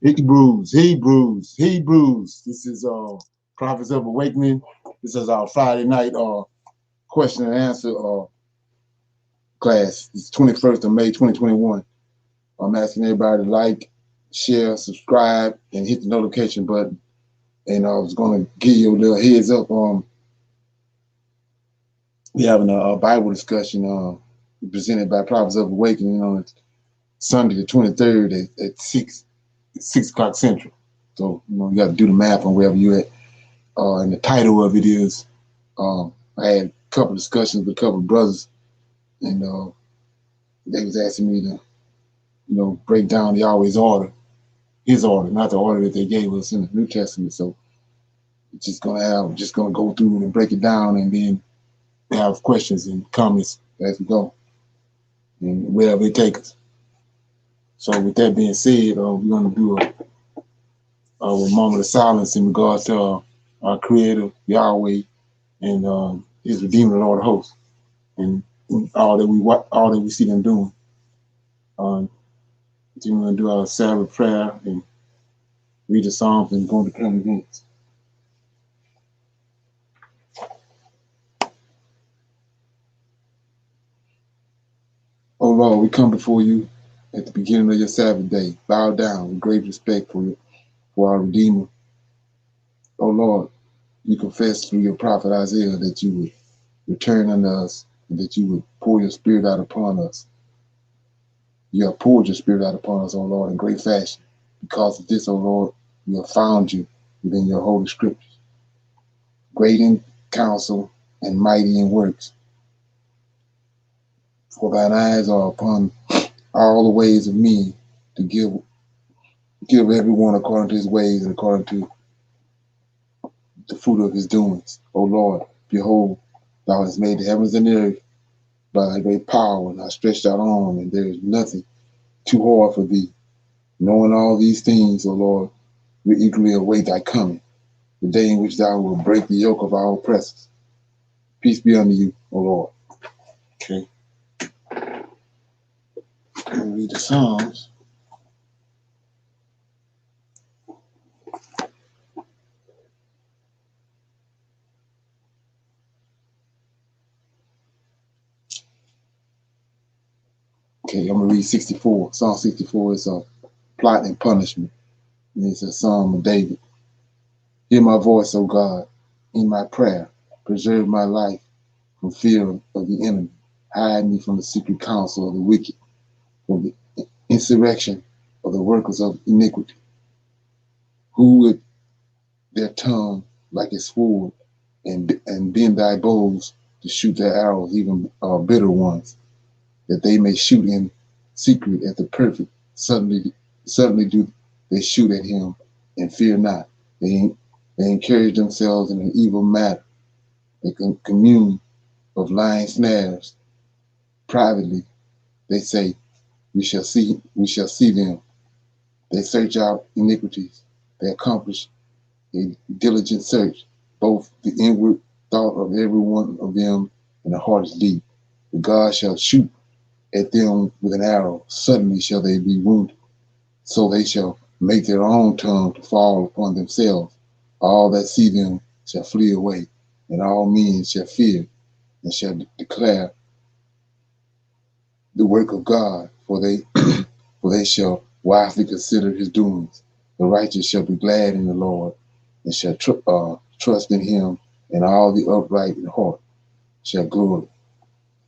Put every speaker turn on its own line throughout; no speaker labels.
Hebrews. This is Prophets of Awakening. This is our Friday night question and answer class. It's 21st of May, 2021. I'm asking everybody to like, share, subscribe, and hit the notification button. And I was going to give you a little heads up. We're having a Bible discussion presented by Prophets of Awakening on Sunday the 23rd at 6 o'clock Central. So, you got to do the math on wherever you're at. And the title of it is, I had a couple discussions with a couple of brothers, and they was asking me to, break down the always order, his order, not the order that they gave us in the New Testament. So, just gonna go through and break it down, and then have questions and comments as we go, and wherever it takes us. So, with that being said, we're gonna do a moment of silence in regards to our Creator Yahweh and His Redeemer, the Lord of Hosts, and all that we see them doing. Then we're gonna do our Sabbath prayer and read the Psalms and go to current events. Oh Lord, we come before you at the beginning of your Sabbath day, bow down with great respect for our Redeemer. Oh Lord, you confessed through your prophet Isaiah that you would return unto us and that you would pour your spirit out upon us. You have poured your spirit out upon us, O Lord, in great fashion. Because of this, O Lord, we have found you within your holy scriptures, great in counsel and mighty in works. For thine eyes are upon all the ways of men, to give everyone according to his ways and according to the fruit of his doings. O Lord, behold, thou hast made the heavens and the earth by thy great power and thy stretched out arm, and there is nothing too hard for thee. Knowing all these things, O Lord, we eagerly await thy coming, the day in which thou wilt break the yoke of our oppressors. Peace be unto you, O Lord. Okay. We'll read the Psalms. Okay, I'm going to read 64. Psalm 64 is a plot and punishment. And it's a psalm of David. Hear my voice, O God, in my prayer. Preserve my life from fear of the enemy. Hide me from the secret counsel of the wicked, from the insurrection of the workers of iniquity, who with their tongue like a sword and bend thy bows to shoot their arrows, even bitter ones, that they may shoot in secret at the perfect. Suddenly do they shoot at him and fear not. They encourage themselves in an evil matter. They commune of lying snares. Privately, they say, we shall see them. They search out iniquities. They accomplish a diligent search, both the inward thought of every one of them and the heart is deep. But God shall shoot at them with an arrow. Suddenly shall they be wounded. So they shall make their own tongue to fall upon themselves. All that see them shall flee away, and all men shall fear and shall declare the work of God, for they shall wisely consider his doings. The righteous shall be glad in the Lord, and shall trust in him, and all the upright in heart shall glory.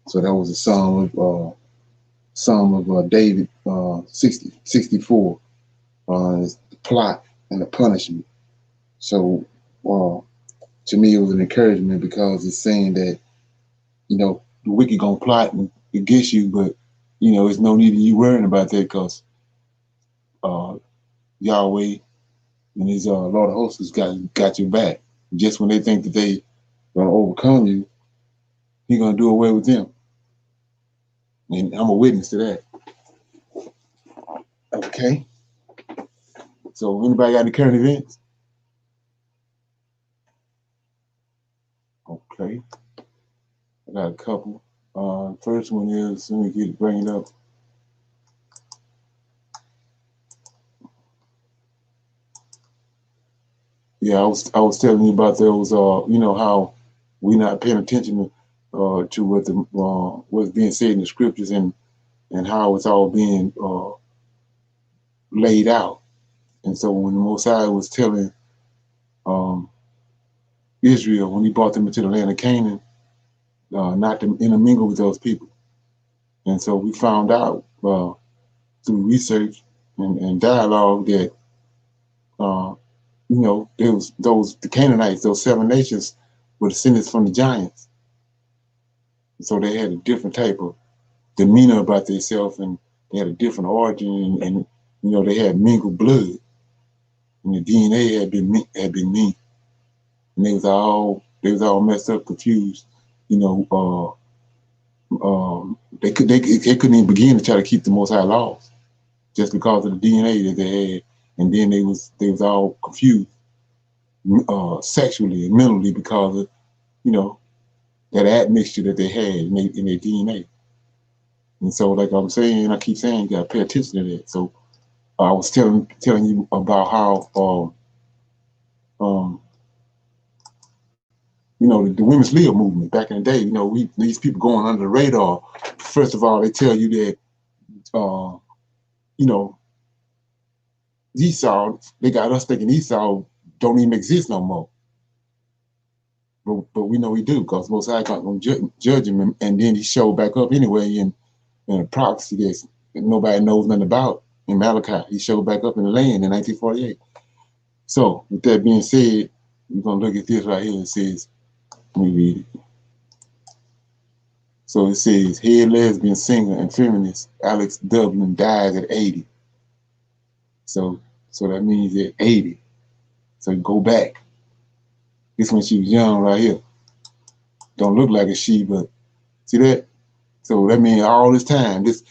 So that was a Psalm of David, 64. The plot and the punishment. So to me, it was an encouragement, because it's saying that, the wicked gonna plot against you, but it's no need of you worrying about that, because Yahweh and his Lord of Hosts got your back. Just when they think that they gonna overcome you, he gonna do away with them. And I'm a witness to that. Okay. So anybody got any current events? Okay. I got a couple. First one is, let me bring it up. Yeah, I was telling you about those. You know how we not paying attention to what the what's being said in the scriptures and how it's all being laid out. And so when the Mosiah was telling um, Israel when he brought them into the land of Canaan, not to intermingle with those people. And so we found out through research and dialogue that you know there was the Canaanites, those 7 nations, were descendants from the giants. So they had a different type of demeanor about themselves, and they had a different origin, and you know they had mingled blood, and the DNA had been mean, and they was all messed up, confused. You know, they couldn't even begin to try to keep the Most High laws just because of the DNA that they had, and then they was all confused sexually and mentally because of you know that admixture that they had in their DNA. And so, like I'm saying, I keep saying, you gotta pay attention to that. So I was telling you about how you know the women's lib movement back in the day. You know, these people going under the radar. First of all, they tell you that you know Esau, they got us thinking Esau don't even exist no more. But we know he do because Most High going to judge him, and then he showed back up anyway in a prophecy that nobody knows nothing about in Malachi. He showed back up in the land in 1948. So with that being said, we're going to look at this right here. It says, let me read it. So it says, head lesbian singer and feminist Alex Dublin dies at 80. So that means at 80. So you go back. This when she was young right here. Don't look like a she, but see that? So that means all this time, this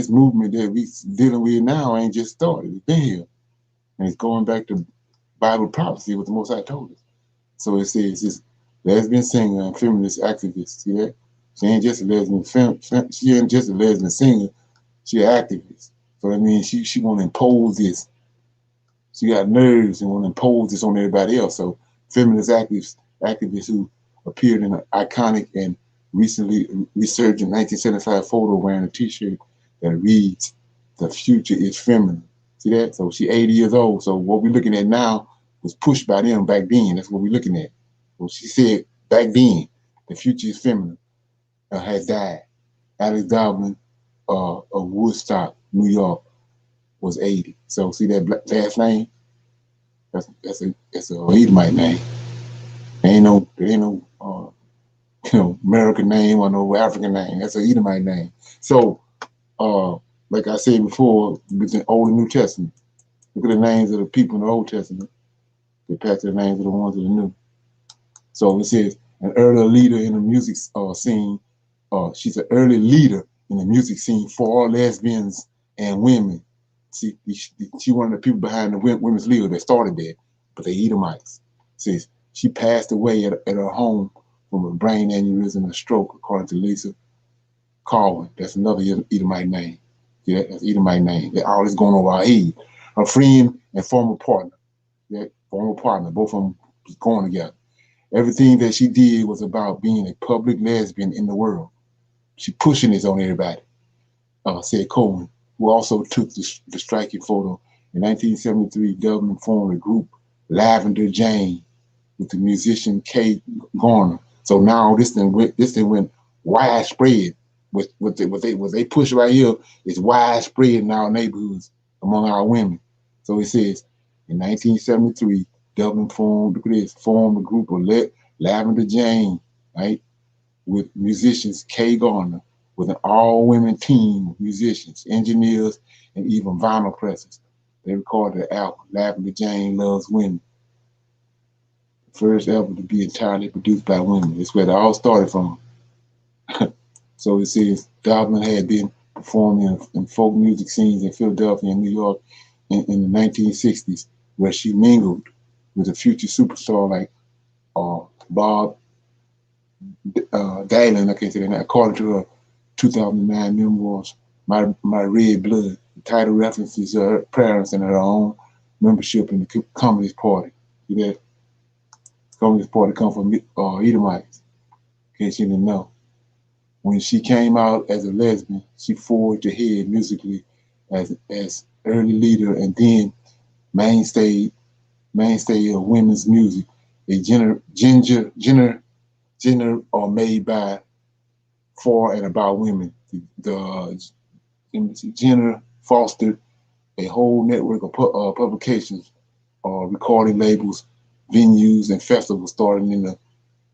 movement that we dealing with now ain't just started. It's been here. And it's going back to Bible prophecy, what the Most High told us. So it says this lesbian singer and feminist activist. See that? She ain't just a lesbian she ain't just a lesbian singer, she an activist. So that means she wanna impose this. She got nerves and wanna impose this on everybody else. So feminist activists who appeared in an iconic and recently resurgent 1975 photo wearing a t-shirt that reads, "The future is feminine." See that? So she 80 years old. So what we're looking at now was pushed by them back then. That's what we're looking at. Well, she said back then, the future is feminine, has died. Alex Dublin of Woodstock, New York, was 80. So see that last name? That's a Edomite name. There ain't no you know American name or no African name. That's an Edomite name. So like I said before, with the Old and New Testament, look at the names of the people in the Old Testament. They pass the names of the ones of the New. So it says an early leader in the music scene. She's an early leader in the music scene for all lesbians and women. See, she one of the people behind the women's league that started that, but they Edomites. Says she passed away at her home from a brain aneurysm and a stroke, according to Lisa Carwin. That's another Edomite name. Yeah, that's Edomite name. That all is going over our head. Her friend and former partner. That former partner, both of them was going together. Everything that she did was about being a public lesbian in the world. She pushing this on everybody, said Cohen, who also took the striking photo. In 1973, Dublin formed a group, Lavender Jane, with the musician Kay Garner. So now this thing went widespread. What they push right here is widespread in our neighborhoods among our women. So it says, in 1973, Dublin formed a group of Lavender Jane, right, with musicians Kay Garner, with an all-women team of musicians, engineers, and even vinyl pressers. They recorded the album, Lavender Jane Loves Women. The first album to be entirely produced by women. That's where it all started from. So it says Dublin had been performing in folk music scenes in Philadelphia and New York in the 1960s, where she mingled with a future superstar like Bob Dylan, I can't say that, according to her 2009 memoirs, My Red Blood. The title references her parents and her own membership in the Communist Party. See that? Communist Party come from Edomites, in case you didn't know. When she came out as a lesbian, she forged ahead musically as early leader and then mainstay of women's music. A gender are made by, for, and about women. The Jenner fostered a whole network of publications, recording labels, venues, and festivals starting in the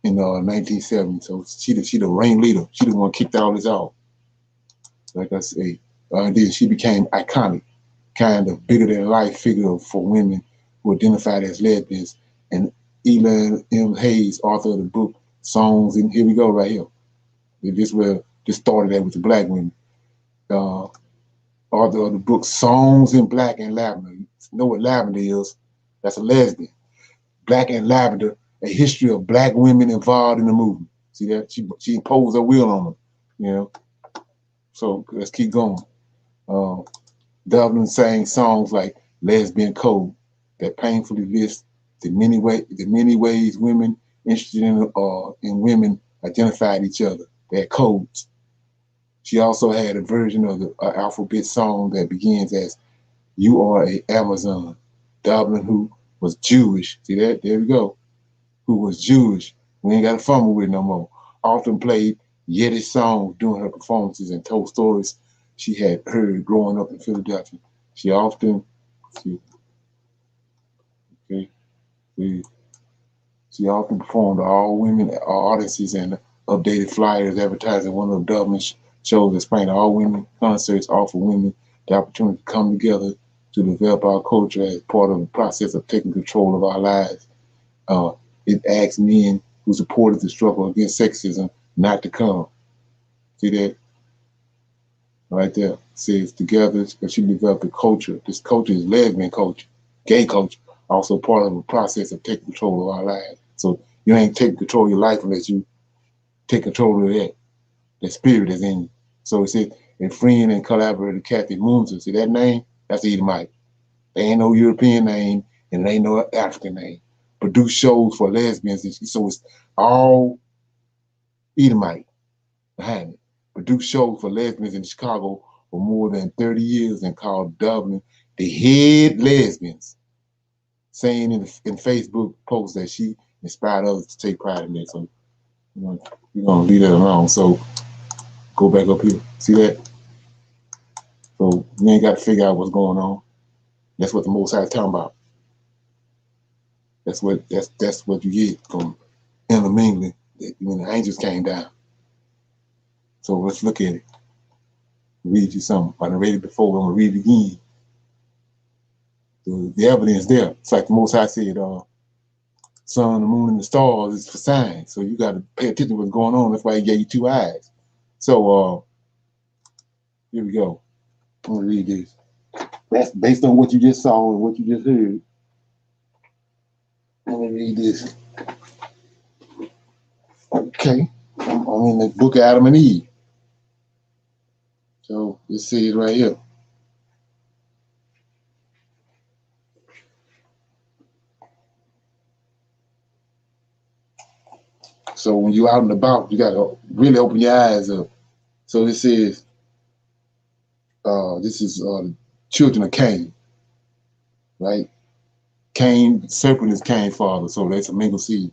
1970s. So she the ringleader. She the one kicked all this out. Like I say, then she became iconic, kind of bigger than life figure for women who identified as lesbians. And Elan M. Hayes, author of the book Songs, and here we go right here. This started that with the black women. Author of the book Songs in Black and Lavender. You know what lavender is? That's a lesbian. Black and Lavender, a history of black women involved in the movement. See that? She imposed her will on them, you know. So let's keep going. Dublin sang songs like Lesbian Code that painfully list the many ways women interested in women identified each other. They had codes. She also had a version of the alphabet song that begins as "You are a Amazon." Dublin, who was Jewish, see that? There we go. Who was Jewish. We ain't got to fumble with it no more. Often played Yiddish songs during her performances and told stories she had heard growing up in Philadelphia. She often, she often performed all women audiences and updated flyers advertising one of Dublin's shows explaining all women concerts offer women the opportunity to come together to develop our culture as part of the process of taking control of our lives. It asks men who supported the struggle against sexism not to come. See that? Right there. It says together, because she developed a culture. This culture is lesbian culture, gay culture, also part of the process of taking control of our lives. So you ain't taking control of your life unless you take control of that spirit that's in you. So it says, and friend and collaborator Kathy Moonser, see that name? That's Edomite. There ain't no European name and there ain't no African name. Produce shows for lesbians, so it's all Edomite behind it. Produced shows for lesbians in Chicago for more than 30 years and called Dublin the head lesbians, saying in Facebook posts that she inspired others to take pride in it. So we're gonna leave that alone. So go back up here. See that? So you ain't got to figure out what's going on. That's what the Most High is talking about. That's what you get from intermingling when the angels came down. So let's look at it. Read you something. I read it before. I'm gonna read it again. The evidence there. It's like the Most High said, sun, the moon, and the stars is for signs. So you got to pay attention to what's going on. That's why he gave you two eyes. So here we go. I'm gonna read this. That's based on what you just saw and what you just heard. Let me read this. Okay. I'm in the book of Adam and Eve. So let's see it right here. So when you're out and about, you gotta really open your eyes up. So this is children of Cain, right? Cain, serpent is Cain's father, so that's a mingled seed.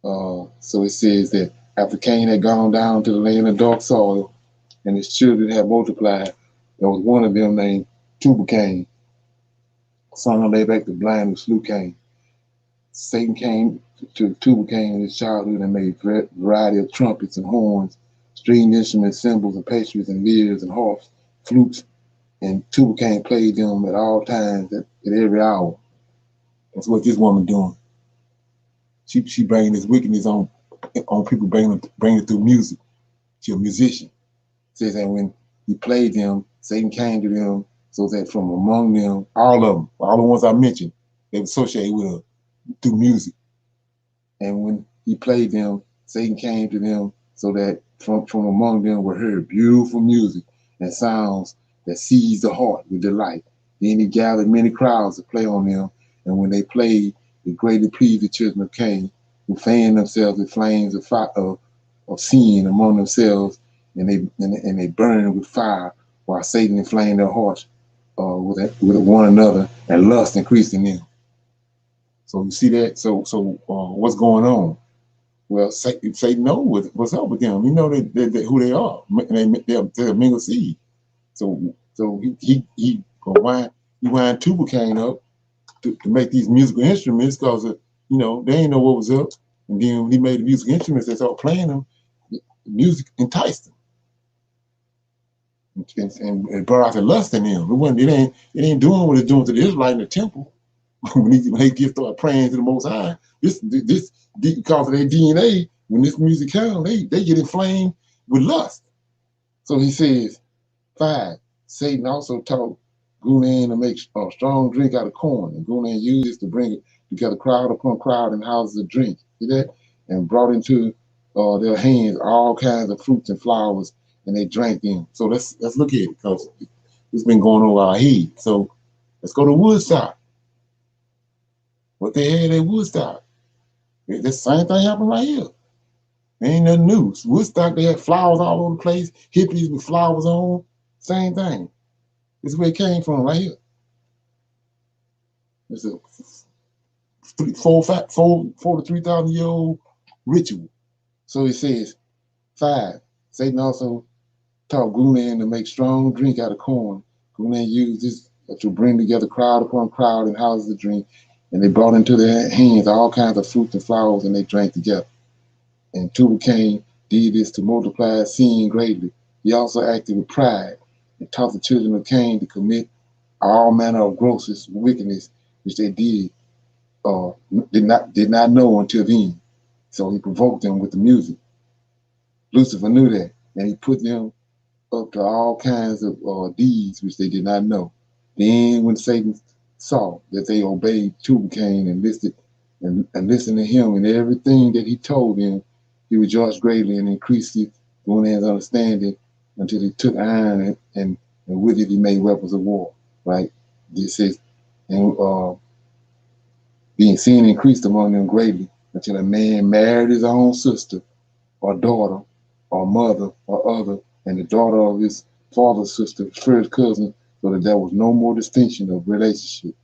So it says that after Cain had gone down to the land of dark soil, and his children had multiplied, there was one of them named Tubal-Cain, son of Lamech the blind who slew Cain. Satan came to Tubal-Cain in his childhood and made a variety of trumpets and horns, stringed instruments, cymbals and pastries and lyres and harps, flutes, and Tubal-Cain played them at all times, at every hour. That's what this woman doing. She bringing this wickedness on people, bringing it through music. She's a musician. It says that when he played them, Satan came to them, so that from among them, all of them, all the ones I mentioned, they were associated with her through music. And when he played them, Satan came to them, so that from among them were heard beautiful music and sounds that seized the heart with delight. Then he gathered many crowds to play on them, and when they played, It greatly pleased the children of Cain, who fanned themselves with flames of fire, of sin among themselves, and they burned with fire, while Satan inflamed their hearts with one another, and lust increased in them. So you see that. So what's going on? Well, Satan knows what's up with them. You know who they are. They're a mingled seed. So he wind Tubal-Cain up to make these musical instruments, because they ain't know what was up. And then when he made the musical instruments, they started playing them. The music enticed them, and it brought out the lust in them. It ain't doing what it's doing to the Israelite in the temple. when he started praying to the Most High, this because of their DNA. When this music comes, they get inflamed with lust. So he says, 5. Satan also taught Gunan to make a strong drink out of corn, and Gunan used this to bring it together crowd upon crowd in houses of drink. See that? And brought into their hands all kinds of fruits and flowers, and they drank them. So let's look at it, because it's been going over our head. So let's go to Woodstock. What they had at Woodstock? The same thing happened right here. Ain't nothing new. Woodstock, they had flowers all over the place, hippies with flowers on, same thing. This is where it came from, right here. It's a 4 to 3,000 year old ritual. So it says, 5. Satan also taught Gunan to make strong drink out of corn. Gunan used this to bring together crowd upon crowd in houses of drink, and they brought into their hands all kinds of fruits and flowers, and they drank together. And Tubal-Cain did this to multiply sin greatly. He also acted with pride and taught the children of Cain to commit all manner of grossness, wickedness, which they did not know until then. So he provoked them with the music. Lucifer knew that, and he put them up to all kinds of deeds which they did not know. Then when Satan saw that they obeyed Tubal-Cain and listened to him and everything that he told them, he rejoiced greatly and increased his understanding until he took iron and with it he made weapons of war. Right? This says, and being sin increased among them greatly until a man married his own sister or daughter or mother or other, and the daughter of his father's sister, first cousin, so that there was no more distinction of relationship,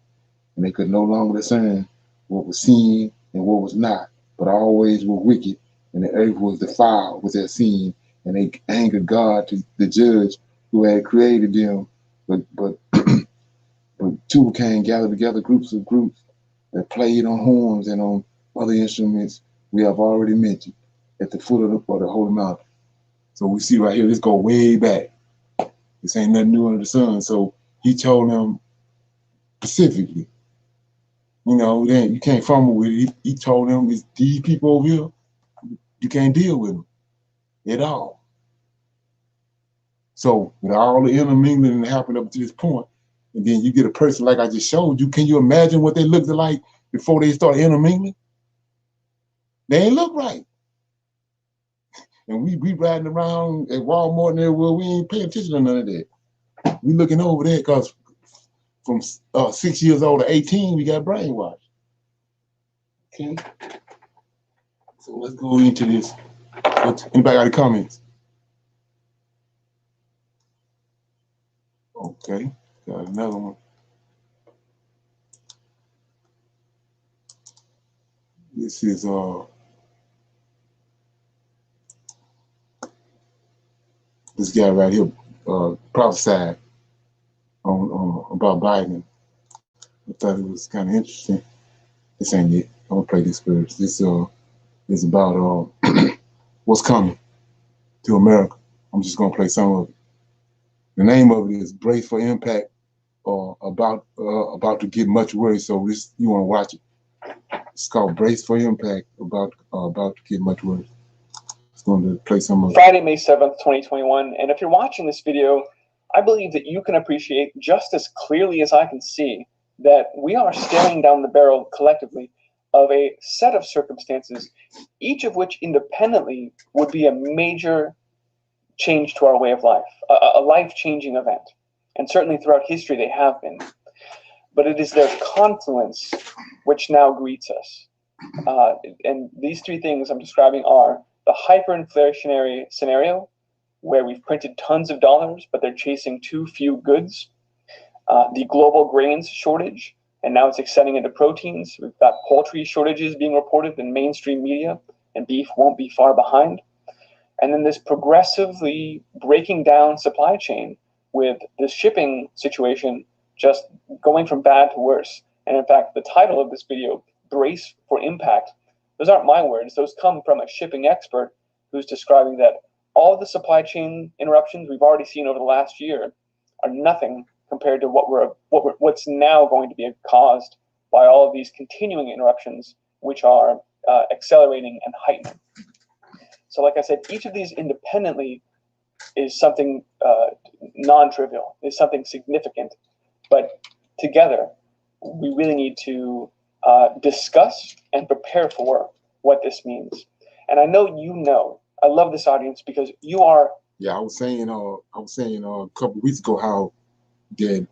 and they could no longer discern what was sin and what was not, but always were wicked, and the earth was defiled with their sin, and they angered God, to the judge who had created them. But Tubal-Cain gathered together groups that played on horns and on other instruments we have already mentioned at the foot of the holy mountain. So we see right here, this go way back. This ain't nothing new under the sun. So he told them specifically, then you can't fumble with it. He told them, these people over here, you can't deal with them at all. So with all the intermingling that happened up to this point, and then you get a person like I just showed you, can you imagine what they looked like before they started intermingling? They ain't look right. And we riding around at Walmart and everywhere, we ain't paying attention to none of that. We looking over there because from 6 years old to 18, we got brainwashed. Okay. So let's go into this. Anybody got any comments? Okay, got another one. This is this guy right here prophesied on about Biden. I thought it was kind of interesting. This ain't it. I'm gonna play this first. This is about what's coming to America. I'm just gonna play some of it. The name of it is Brace for Impact, about to get much worse. So this, you want to watch it. It's called Brace for Impact, about to get much worse. It's going to play some of it.
Friday, May 7th, 2021. And if you're watching this video, I believe that you can appreciate just as clearly as I can see that we are staring down the barrel collectively of a set of circumstances, each of which independently would be a major change to our way of life, a life-changing event. And certainly throughout history they have been. but it is their confluence which now greets us. And these three things I'm describing are the hyperinflationary scenario, where we've printed tons of dollars, but they're chasing too few goods. The global grains shortage, and now it's extending into proteins. We've got poultry shortages being reported in mainstream media, and beef won't be far behind. And then this progressively breaking down supply chain with the shipping situation just going from bad to worse. And in fact, the title of this video, Brace for Impact, those aren't my words. Those come from a shipping expert who's describing that all the supply chain interruptions we've already seen over the last year are nothing compared to what's now going to be caused by all of these continuing interruptions, which are accelerating and heightening. So like I said, each of these independently is something non-trivial, is something significant. But together, we really need to discuss and prepare for what this means. And I know, I love this audience because you are.
Yeah, I was saying a couple of weeks ago how that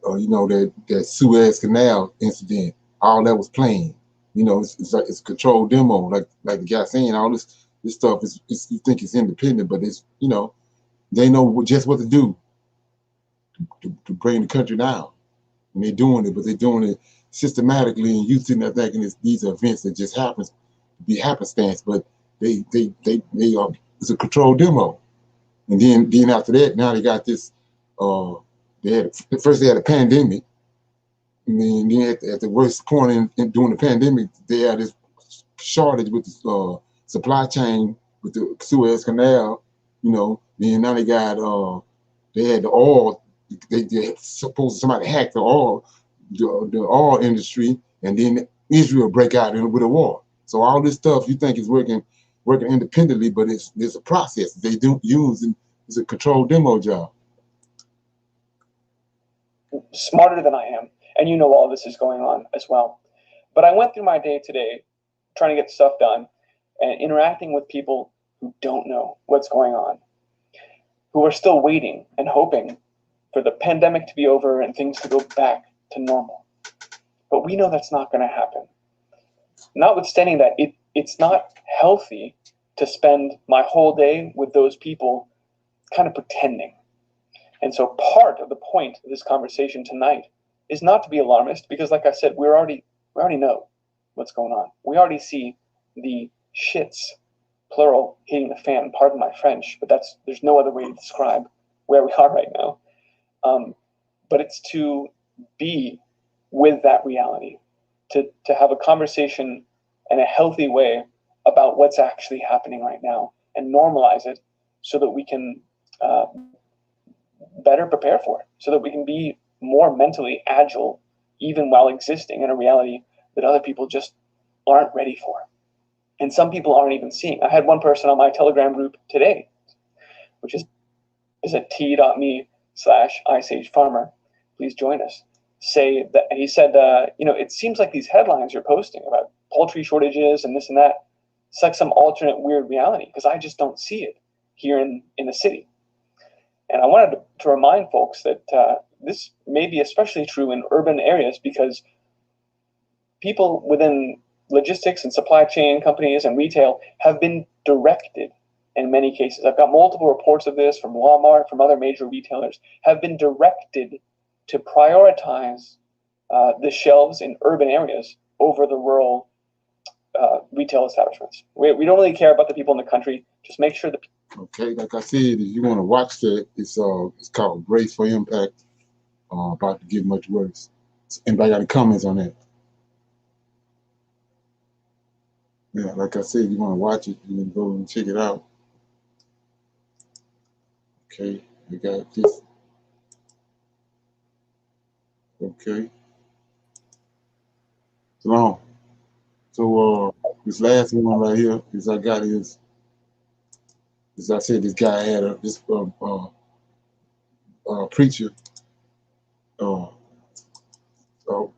that Suez Canal incident, all that was planned. It's like it's a controlled demo, like the guy saying all this stuff is you think it's independent, but it's they know just what to do to bring the country down, and they're doing it, but they're doing it systematically, and you sitting there thinking these are events that just happens to be happenstance, but they are, it's a controlled demo. And then after that, now they got this. First they had a pandemic, and then at the worst point in during the pandemic, they had this shortage with the supply chain with the Suez Canal. Then now they got they had the oil. They supposed somebody hacked the oil industry, and then Israel break out with a war. So all this stuff you think is working independently, but there's a process they do use, and it's a controlled demo job.
Smarter than I am, and all this is going on as well. But I went through my day today trying to get stuff done and interacting with people who don't know what's going on, who are still waiting and hoping for the pandemic to be over and things to go back to normal. But we know that's not going to happen. Notwithstanding that, it's not healthy to spend my whole day with those people kind of pretending. And so part of the point of this conversation tonight is not to be alarmist, because like I said, we already know what's going on. We already see the shits, plural, hitting the fan. Pardon my French, but there's no other way to describe where we are right now. But it's to be with that reality, to have a conversation in a healthy way about what's actually happening right now and normalize it so that we can better prepare for it, so that we can be more mentally agile even while existing in a reality that other people just aren't ready for. And some people aren't even seeing. I had one person on my Telegram group today, which is at t.me/iSageFarmer. Please join us. Say that he said, it seems like these headlines you're posting about poultry shortages and this and that, it's like some alternate weird reality, because I just don't see it here in the city. And I wanted to remind folks that this may be especially true in urban areas, because people within logistics and supply chain companies and retail have been directed in many cases. I've got multiple reports of this from Walmart, from other major retailers, have been directed to prioritize the shelves in urban areas over the rural retail establishments. We don't really care about the people in the country. Just make sure that.
Okay, like I said, if you want to watch that, it's called Brace for Impact. About to get much worse. Anybody got any comments on that? Yeah, like I said, you want to watch it, you can go and check it out. Okay, we got this. Okay. So this last one right here is I got is, as I said, this guy had this preacher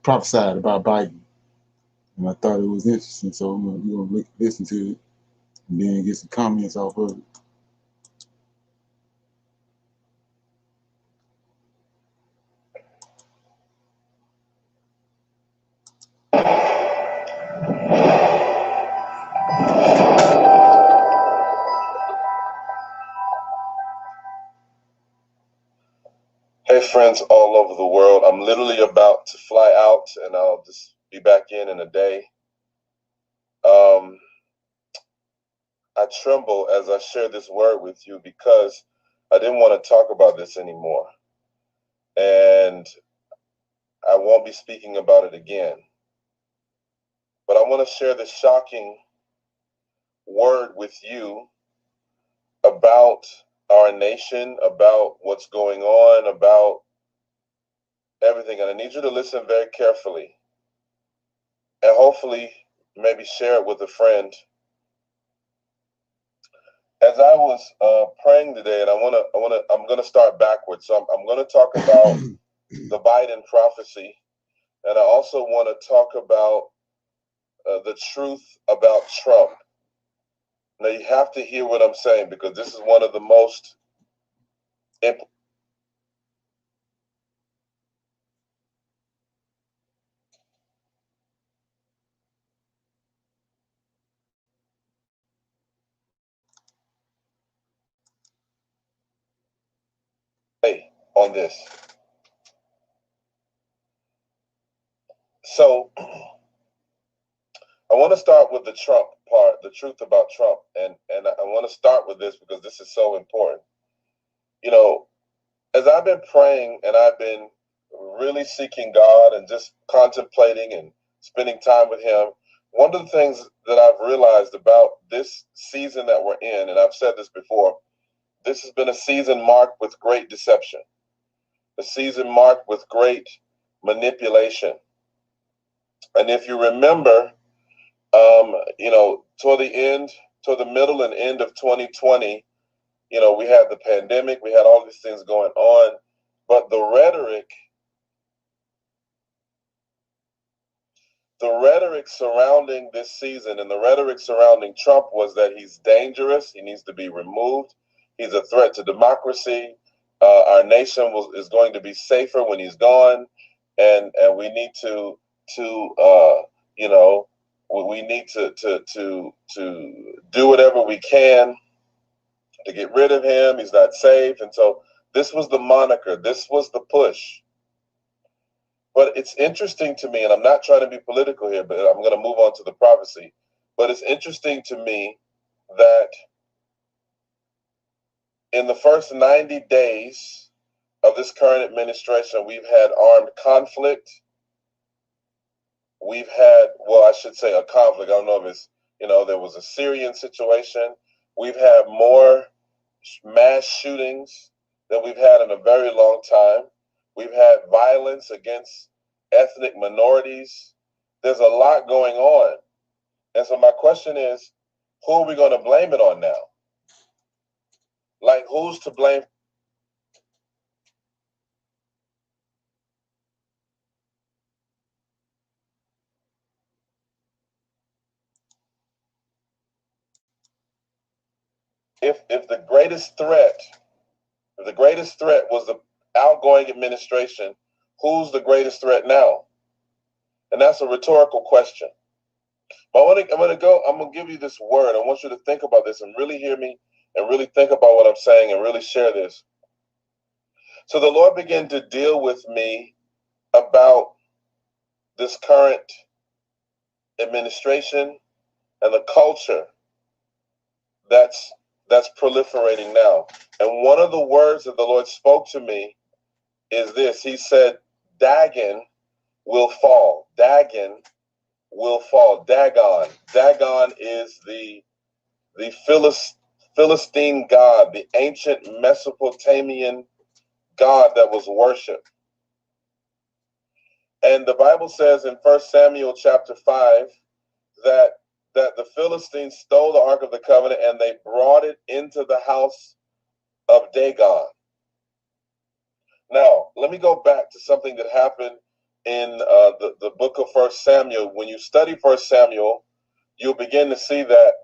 prophesied about Biden, and I thought it was interesting. So we're gonna listen to it and then get some comments off of it.
Hey friends all over the world, I'm literally about to fly out and I'll just be back in a day. I tremble as I share this word with you because I didn't want to talk about this anymore. And I won't be speaking about it again. But I want to share this shocking word with you about our nation, about what's going on, about everything. And I need you to listen very carefully and hopefully maybe share it with a friend. As I was praying today, and I'm gonna start backwards. So I'm gonna talk about the Biden prophecy, and I also want to talk about the truth about Trump. Now you have to hear what I'm saying because this is one of the most important on this. So I want to start with the Trump part, the truth about Trump, and I want to start with this because this is so important. You know, as I've been praying and I've been really seeking God and just contemplating and spending time with Him, one of the things that I've realized about this season that we're in, and I've said this before, this has been a season marked with great deception, a season marked with great manipulation. And if you remember, toward the middle and end of 2020, we had the pandemic, we had all these things going on, but the rhetoric surrounding this season and the rhetoric surrounding Trump was that he's dangerous, he needs to be removed, he's a threat to democracy, our nation is going to be safer when he's gone, and we need to we need to do whatever we can to get rid of him. He's not safe. And so this was the moniker, this was the push. But it's interesting to me, and I'm not trying to be political here, but I'm going to move on to the prophecy. But it's interesting to me that in the first 90 days of this current administration, we've had armed conflict. We've had, well, I should say a conflict. I don't know if it's, there was a Syrian situation. We've had more mass shootings than we've had in a very long time. We've had violence against ethnic minorities. There's a lot going on. And so my question is, who are we going to blame it on now? Like, who's to blame? If the greatest threat was the outgoing administration, who's the greatest threat now? And that's a rhetorical question. But I'm gonna give you this word. I want you to think about this and really hear me and really think about what I'm saying and really share this. So the Lord began to deal with me about this current administration and the culture that's proliferating now. And one of the words that the Lord spoke to me is this. He said, Dagon will fall. Dagon will fall. Dagon. Dagon is the Philistine god, the ancient Mesopotamian god that was worshipped. And the Bible says in 1 Samuel chapter 5 that the Philistines stole the Ark of the Covenant and they brought it into the house of Dagon. Now, let me go back to something that happened in the book of 1 Samuel. When you study 1 Samuel, you'll begin to see that,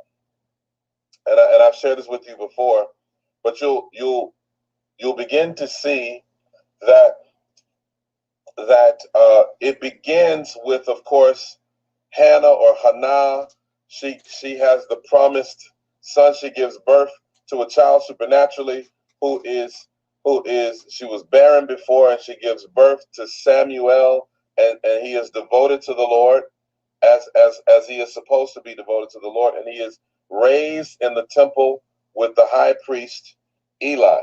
and I've shared this with you before, but you'll begin to see that it begins with, of course, Hannah or Hannah. She has the promised son. She gives birth to a child supernaturally who is she was barren before, and she gives birth to Samuel, and he is devoted to the Lord as he is supposed to be devoted to the Lord, and he is raised in the temple with the high priest Eli.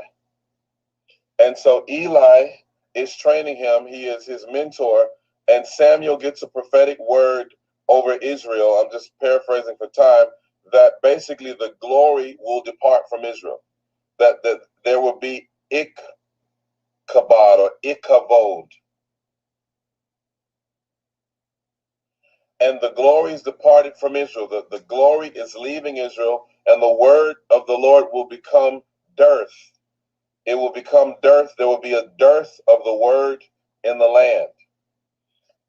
And so Eli is training him. He is his mentor, and Samuel gets a prophetic word over Israel. I'm just paraphrasing for time, that basically the glory will depart from Israel, that there will be Ichabod or Ichabod. And the glory is departed from Israel. The glory is leaving Israel, and the word of the Lord will become dearth. It will become dearth. There will be a dearth of the word in the land.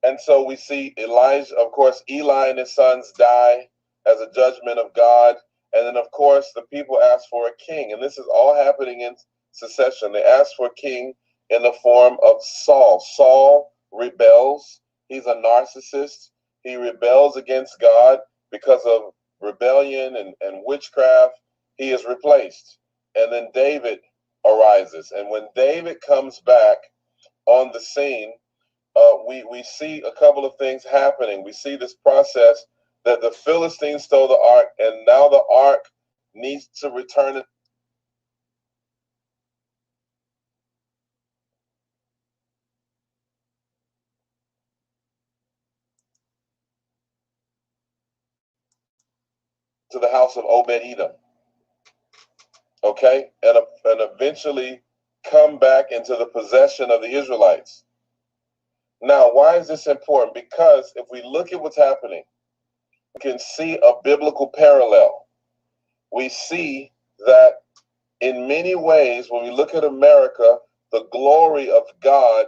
And so we see Elijah, of course, Eli and his sons die as a judgment of God. And then, of course, the people ask for a king. And this is all happening in succession. They ask for a king in the form of Saul. Saul rebels. He's a narcissist. He rebels against God because of rebellion and witchcraft. He is replaced. And then David arises. And when David comes back on the scene, we see a couple of things happening. We see this process that the Philistines stole the ark, and now the ark needs to return it to the house of Obed-Edom. Okay, and eventually come back into the possession of the Israelites. Now, why is this important? Because if we look at what's happening, we can see a biblical parallel. We see that in many ways, when we look at America, the glory of God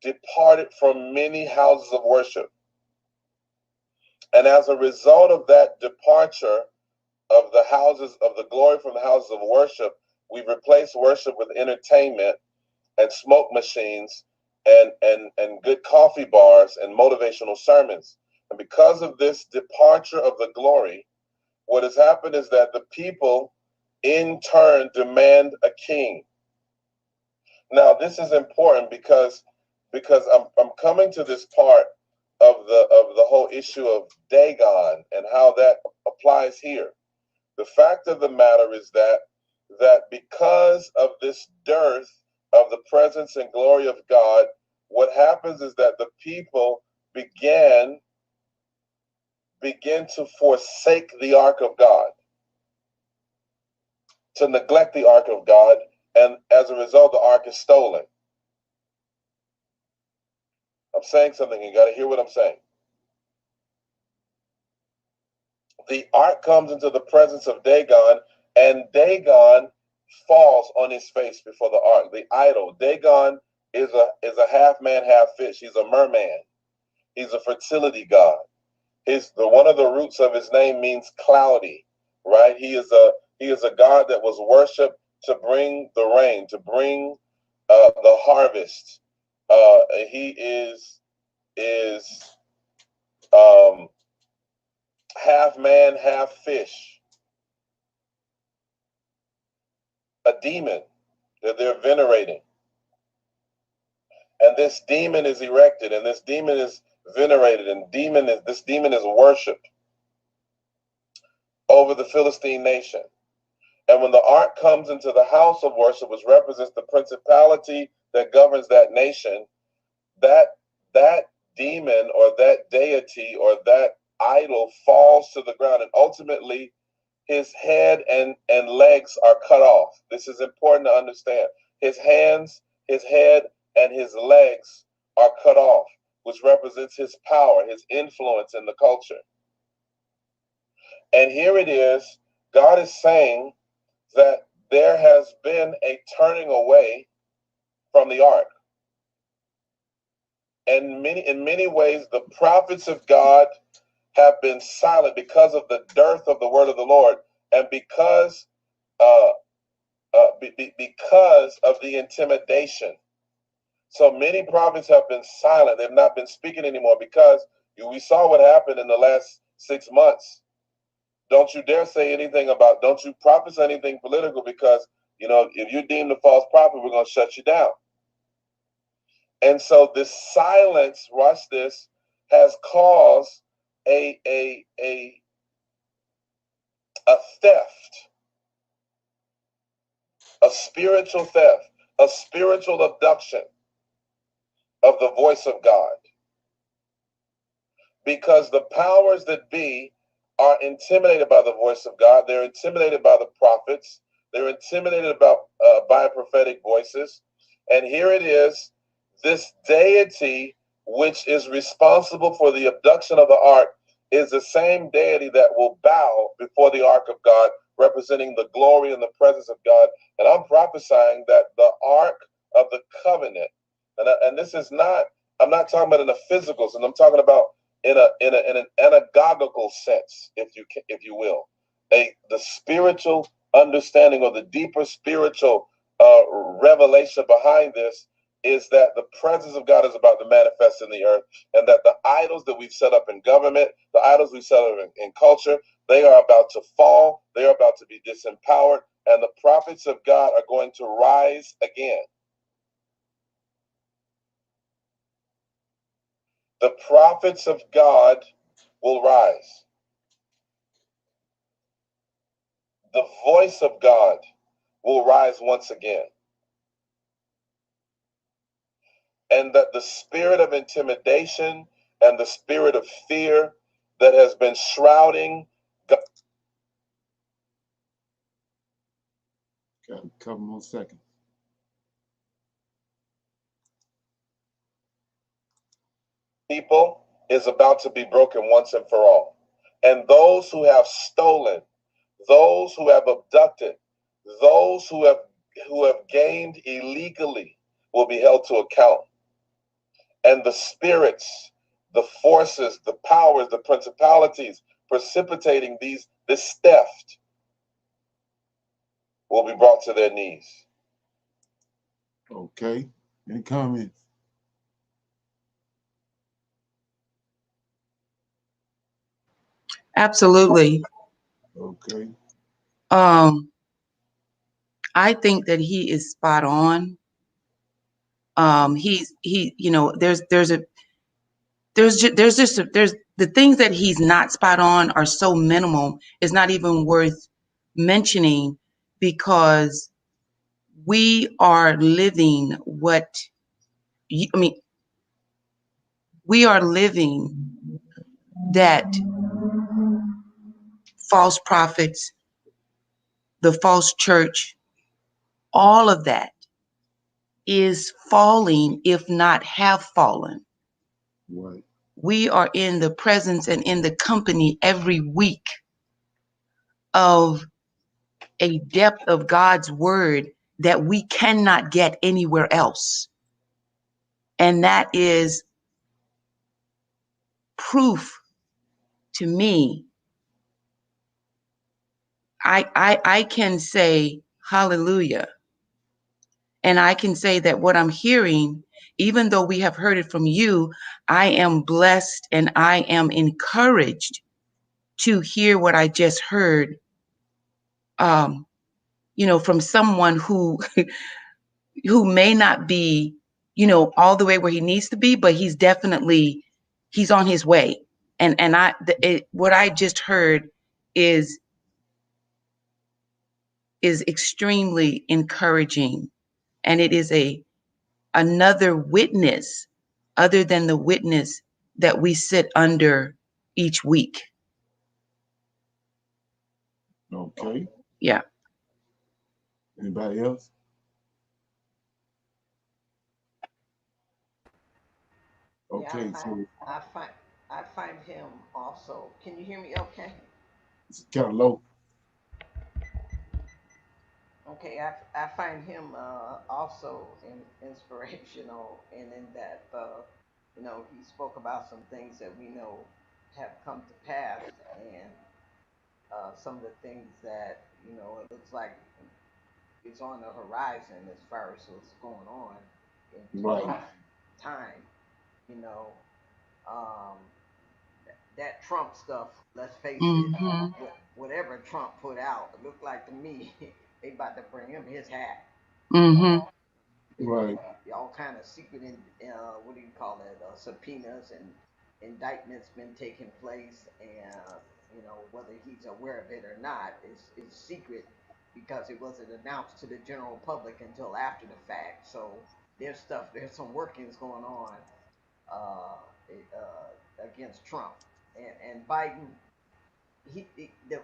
departed from many houses of worship. And as a result of that departure of the houses of the glory from the houses of worship, we've replaced worship with entertainment and smoke machines and good coffee bars and motivational sermons. And because of this departure of the glory, what has happened is that the people in turn demand a king. Now, this is important because I'm coming to this part of the whole issue of Dagon and how that applies here. The fact of the matter is that because of this dearth of the presence and glory of God, what happens is that the people begin to forsake the ark of God, to neglect the ark of God, and as a result, the ark is stolen. I'm saying something, you got to hear what I'm saying. The ark comes into the presence of Dagon, and Dagon falls on his face before the ark. The idol. Dagon is a half man, half fish. He's a merman. He's a fertility god. One of the roots of his name means cloudy, right? He is a god that was worshipped to bring the rain, to bring the harvest. He is half man, half fish. A demon that they're venerating. And this demon is erected, and this demon is venerated, and this demon is worshipped over the Philistine nation. And when the ark comes into the house of worship, which represents the principality that governs that nation, that demon or that deity or that idol falls to the ground, and ultimately his head and legs are cut off. This is important to understand. His hands, his head, and his legs are cut off, which represents his power, his influence in the culture. And here it is, God is saying that there has been a turning away from the ark. And in many ways, the prophets of God have been silent because of the dearth of the word of the Lord, and because of the intimidation. So many prophets have been silent. They've not been speaking anymore because we saw what happened in the last 6 months. Don't you dare say anything don't you prophesy anything political, because if you're deemed a false prophet, we're going to shut you down. And so this silence, watch this, has caused a theft, a spiritual theft, a spiritual abduction of the voice of God. Because the powers that be are intimidated by the voice of God. They're intimidated by the prophets. They're intimidated by prophetic voices. And here it is, this deity which is responsible for the abduction of the ark is the same deity that will bow before the ark of God, representing the glory and the presence of God. And I'm prophesying that the ark of the covenant, and this is not, I'm not talking about in the physicals, and I'm talking about in an anagogical sense, if you will, the spiritual understanding or the deeper spiritual revelation behind this is that the presence of God is about to manifest in the earth, and that the idols that we've set up in government, the idols we set up in culture, they are about to fall, they are about to be disempowered, and the prophets of God are going to rise again. The prophets of God will rise. The voice of God will rise once again. And that the spirit of intimidation and the spirit of fear that has been shrouding God.
Got a couple more seconds.
People is about to be broken once and for all. And those who have stolen, those who have abducted, those who have gained illegally will be held to account. And the spirits, the forces, the powers, the principalities precipitating this theft will be brought to their knees.
Okay. Any comments?
Absolutely.
Okay.
I think that he is spot on. There's the things that he's not spot on are so minimal, it's not even worth mentioning, because we are living we are living that false prophets, the false church, all of that is falling, if not have fallen.
Right.
We are in the presence and in the company every week of a depth of God's word that we cannot get anywhere else. And that is proof to me. I can say hallelujah. And I can say that what I'm hearing, even though we have heard it from you, I am blessed and I am encouraged to hear what I just heard, from someone who who may not be, all the way where he needs to be, but he's on his way. And what I just heard is extremely encouraging, and it is another witness other than the witness that we sit under each week.
Okay.
Yeah.
Anybody else? Okay,
Yeah,
so
I find him also. Can you hear me? Okay.
it's kind of low.
Okay, I find him also inspirational, and in that he spoke about some things that we know have come to pass, and some of the things that it looks like is on the horizon as far as what's going on in
Right.
today's time. You know, um, that Trump stuff. Let's face it.
Mm-hmm.
Whatever Trump put out, it looked like to me they about to bring him his hat.
Mm-hmm.
Right.
All kind of secret what do you call it? Subpoenas and indictments been taking place, and whether he's aware of it or not is secret because it wasn't announced to the general public until after the fact. So there's some workings going on against Trump and Biden.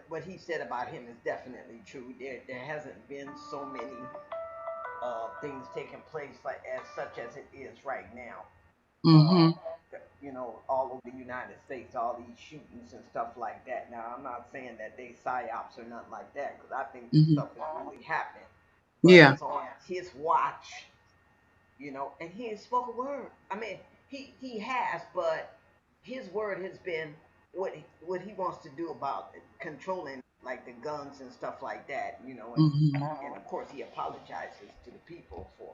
What he said about him is definitely true. There hasn't been so many things taking place like as such as it is right now.
Mm-hmm.
All over the United States, all these shootings and stuff like that. Now, I'm not saying that they psyops or nothing like that because I think this
Mm-hmm.
stuff is really happening. But
Yeah.
it's on his watch, and he ain't spoke a word. I mean, he has, but his word has been what he wants to do about controlling like the guns and stuff like that,
Mm-hmm.
and of course he apologizes to the people for,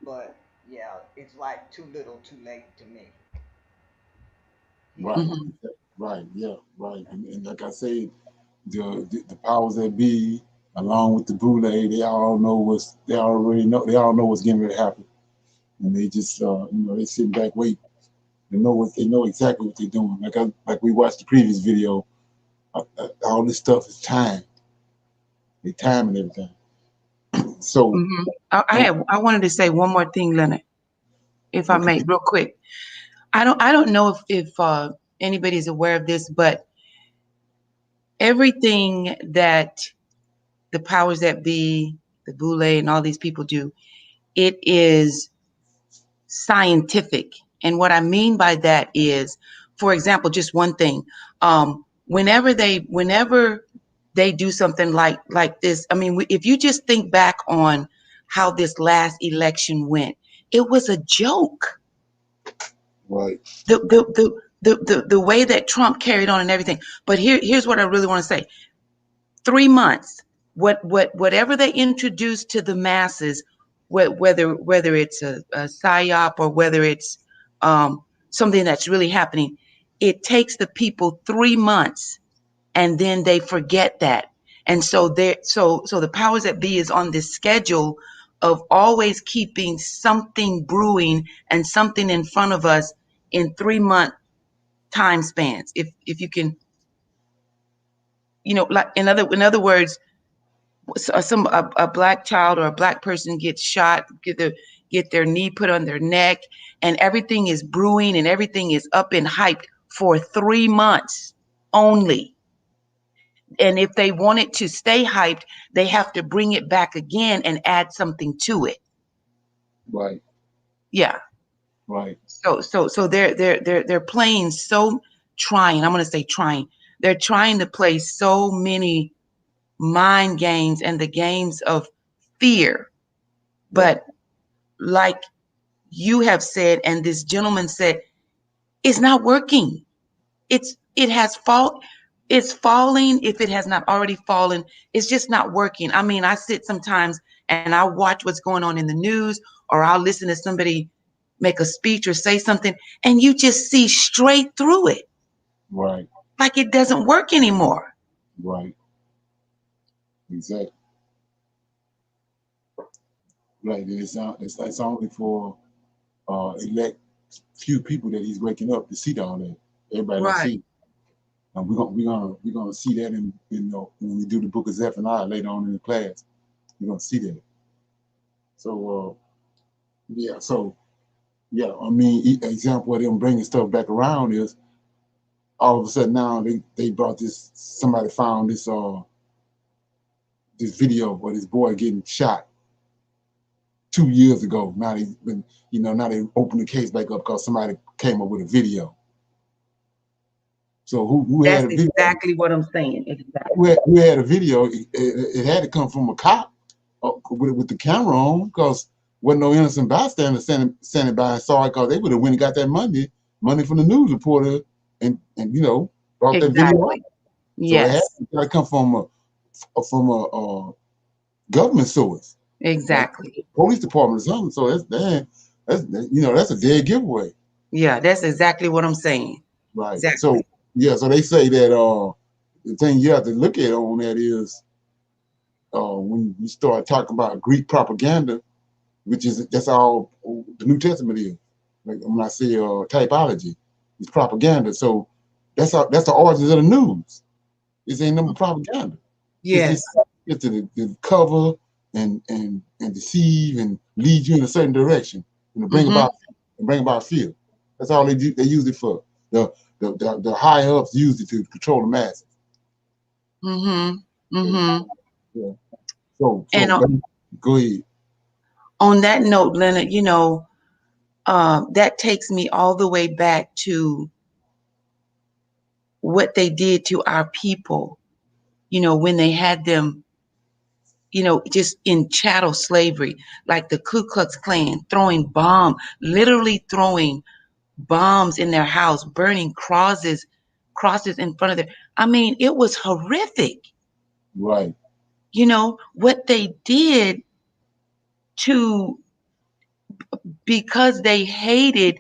but yeah, it's like too little, too late to me. He's
Right.
Mm-hmm.
Right. Yeah. Right. And like I said, the powers that be, along with the Boule, they already know, they all know what's getting ready to happen, and they just they sitting back wait. They know exactly what they're doing. Like we watched the previous video, all this stuff is timed. They time and everything. So
Mm-hmm. I wanted to say one more thing, Leonard, if I may,
okay.
real quick. I don't know if anybody's aware of this, but everything that the powers that be, the Boule, and all these people do, it is scientific. And what I mean by that is, for example, just one thing. Whenever they do something like this, I mean, if you just think back on how this last election went, it was a joke.
Right.
The way that Trump carried on and everything. But here's what I really want to say. 3 months, whatever they introduce to the masses, whether it's a psyop or whether it's something that's really happening, it takes the people 3 months, and then they forget that. And so the powers that be is on this schedule of always keeping something brewing and something in front of us in 3 month time spans. If you can, like in other words, a black child or a black person gets shot, get their knee put on their neck, and everything is brewing and everything is up and hyped for 3 months only. And if they want it to stay hyped, they have to bring it back again and add something to it.
Right.
Yeah.
Right.
So they're playing so trying. I'm gonna say trying. They're trying to play so many mind games and the games of fear.
Right.
But like you have said, and this gentleman said, it's not working. It has fall. It's falling if it has not already fallen. It's just not working. I mean, I sit sometimes and I watch what's going on in the news, or I'll listen to somebody make a speech or say something, and you just see straight through it,
Right.
like it doesn't work anymore.
Right. Exactly. Right. It's only for elect few people that he's waking up to see all that. Everybody don't
Right.
see. And we're gonna see that when we do the book of Zephaniah later on in the class. We're gonna see that. So yeah. So yeah. I mean, example of them bringing stuff back around is all of a sudden now they brought this. Somebody found this video of this boy getting shot 2 years ago. Now they open the case back up because somebody came up with a video. So who had
That's
a video?
exactly what I'm saying. Exactly.
Who had a video? It had to come from a cop with the camera on, because wasn't no innocent bystander standing by and saw it, because they would have went and got that money from the news reporter and brought that video up.
Exactly.
So it had
Yes.
to come from a government source, like
Exactly.
police department or something. So that's a dead giveaway.
Yeah, that's exactly what I'm saying.
Right. So
Exactly.
yeah, so they say that the thing you have to look at on that is when you start talking about Greek propaganda, that's all the New Testament is. Like when I say typology, it's propaganda. So that's the origins of the news. This ain't no propaganda.
Yes.
It's to cover and deceive and lead you in a certain direction and to bring about fear. That's all they do. They use it for. The higher ups use it to control the masses. Yeah. So
And
go ahead.
on that note, Leonard, that takes me all the way back to what they did to our people, when they had them, just in chattel slavery, like the Ku Klux Klan literally throwing bombs in their house, burning crosses in front of their. I mean, it was horrific.
Right.
What they did to, because they hated.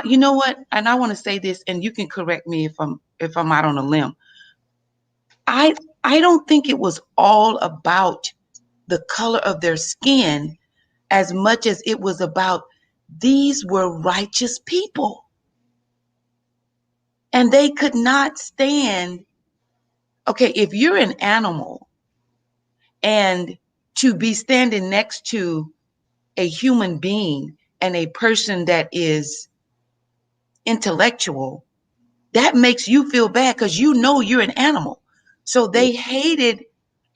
You know what? And I want to say this, and you can correct me if I'm out on a limb. I I don't think it was all about the color of their skin as much as it was about these were righteous people. And they could not stand. Okay, if you're an animal and to be standing next to a human being and a person that is intellectual, that makes you feel bad because you're an animal. So they hated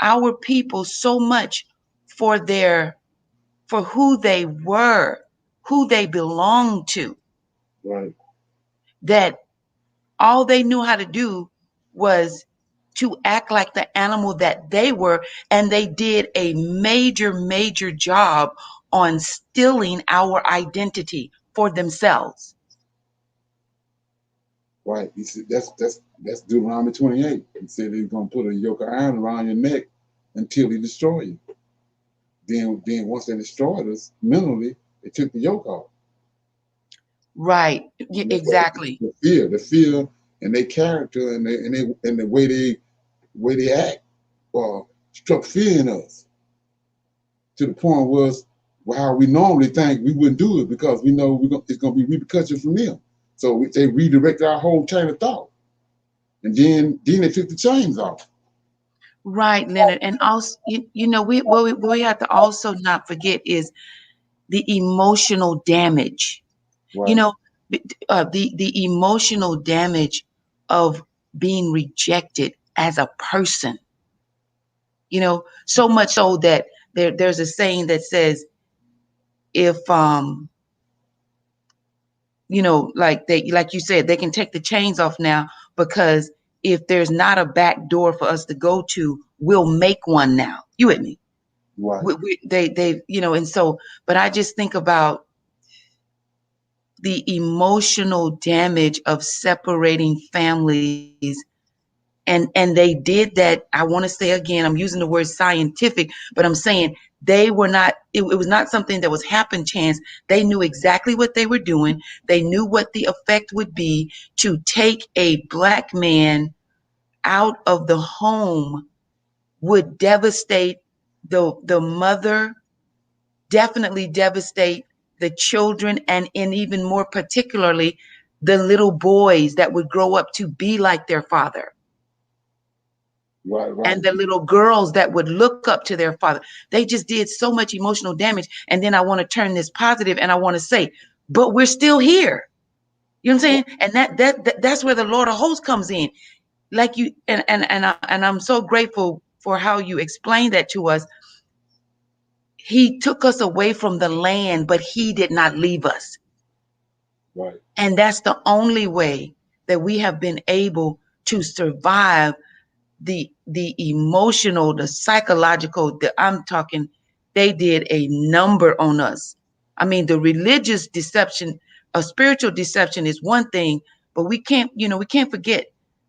our people so much for who they were, who they belonged to,
Right.
that all they knew how to do was to act like the animal that they were. And they did a major, major job on stealing our identity for themselves.
Right. He said that's Deuteronomy 28. He said he's gonna put a yoke of iron around your neck until he destroy you. Then once they destroyed us mentally, they took the yoke off.
Right. Exactly.
The fear, and their character, and the way they act, struck fear in us to the point was how we normally think we wouldn't do it because we know it's gonna be repercussions from them. So they redirected our whole chain of thought, and then they took the chains off.
Right, Leonard. And also, we have to also not forget is the emotional damage. You
Right.
know, the emotional damage of being rejected as a person. So much so that there's a saying that says, if like you said, they can take the chains off now, because if there's not a back door for us to go to, we'll make one now. You with me?
Right.
They and so, but I just think about the emotional damage of separating families, and they did that. I want to say again, I'm using the word scientific, but I'm saying they were not, it was not something that was happen chance. They knew exactly what they were doing. They knew what the effect would be to take a Black man out of the home, would devastate the mother, definitely devastate the children, and in even more particularly the little boys that would grow up to be like their father.
Right.
And the little girls that would look up to their father. They just did so much emotional damage. And then I want to turn this positive, and I want to say, but we're still here. You know what I'm saying? And that's where the Lord of hosts comes in. Like you, and I'm so grateful for how you explained that to us. He took us away from the land, but he did not leave us.
Right.
And that's the only way that we have been able to survive the emotional, the psychological, I'm talking, they did a number on us. I mean, the religious deception, a spiritual deception is one thing, but we can't forget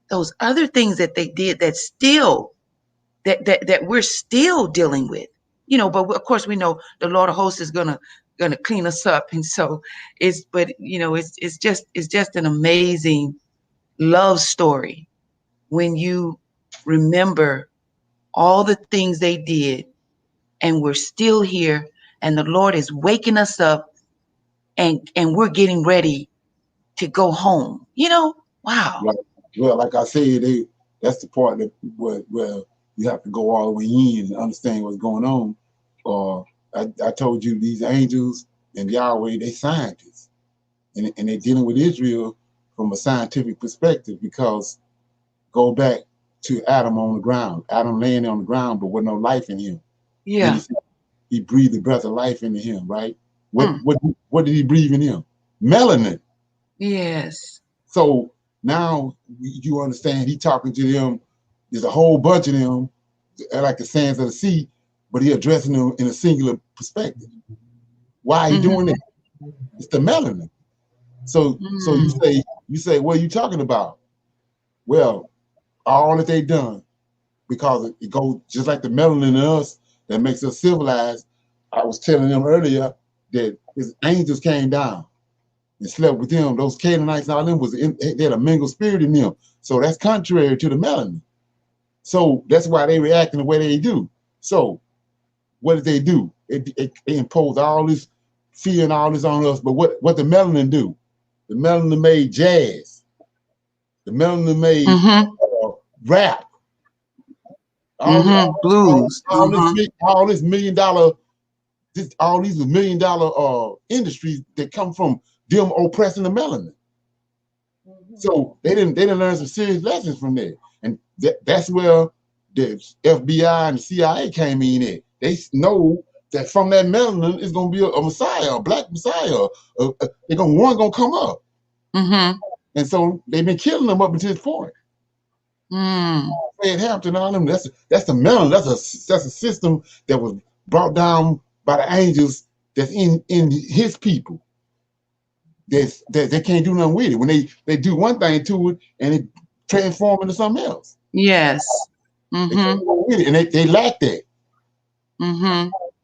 those other things that they did that still, that we're still dealing with. But of course we know the Lord of hosts is gonna clean us up. And so it's just an amazing love story when you remember all the things they did, and we're still here, and the Lord is waking us up, and we're getting ready to go home. You know, wow.
Like, well, like I said, that's the part that where you have to go all the way in and understand what's going on. I told you these angels and Yahweh, they scientists, and they're dealing with Israel from a scientific perspective, because go back to Adam on the ground. Adam laying on the ground, but with no life in him.
Yeah.
He breathed the breath of life into him, right? What did he breathe in him? Melanin.
Yes.
So now you understand, he talking to them. There's a whole bunch of them, like the sands of the sea, but he addressing them in a singular perspective. Why he doing it? It's the melanin. So you say, what are you talking about? Well, all that they done, because it goes just like the melanin in us that makes us civilized. I was telling them earlier that his angels came down and slept with them. Those Canaanites and all them they had a mingled spirit in them. So that's contrary to the melanin. So that's why they reacting the way they do. So what did they do? It imposed all this fear and all this on us. But what the melanin do? The melanin made jazz. The melanin made rap.
Blues.
All this $1 million, all these $1 million industries that come from them oppressing the melanin. So they didn't learn some serious lessons from that. And that's where the FBI and the CIA came in at. They know that from that melanin is going to be a Messiah, a black Messiah. One gonna come up. And so they've been killing them up until this point. Fred Hampton, all them. That's the melanin. That's a system that was brought down by the angels. That's in his people. That they can't do nothing with it. When they do one thing to it and it transform into something else.
Yes.
They can't go with it, and they lack that.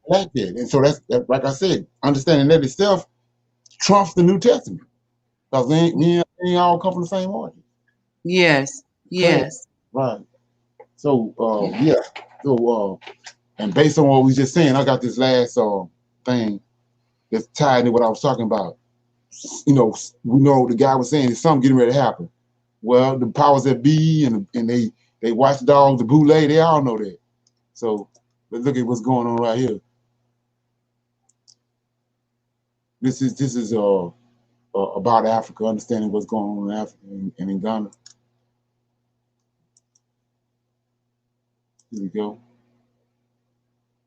Lack that. And so that's like I said, understanding that itself trumps the New Testament. Because we ain't all come from the same origin.
Yes. Yes.
Right. So yeah. So and based on what we just saying, I got this last thing that's tied into what I was talking about. You know, we know the guy was saying there's something getting ready to happen. Well, the powers that be and they watchdogs, the boule, they all know that. So let's look at what's going on right here. This is about Africa, understanding what's going on in Africa and in Ghana. Here we go.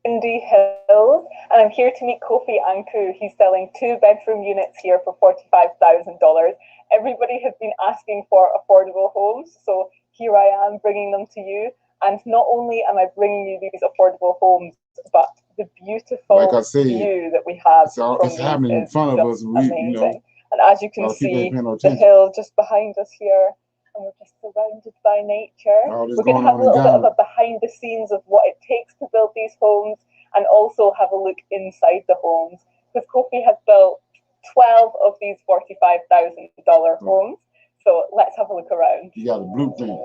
Indy Hills, and I'm here to meet Kofi Anku. He's selling 2-bedroom units here for $45,000. Everybody has been asking for affordable homes, so here I am bringing them to you. And not only am I bringing you these affordable homes, but the beautiful
like I said,
view that we have
it's happening in front of us.
Amazing. And as you can see, the hill just behind us here, and we're just surrounded by nature. We're going to have a little bit of a behind the scenes of what it takes to build these homes, and also have a look inside the homes, because Kofi has built 12 of these $45,000 homes. So let's have a look around.
He got a blueprint.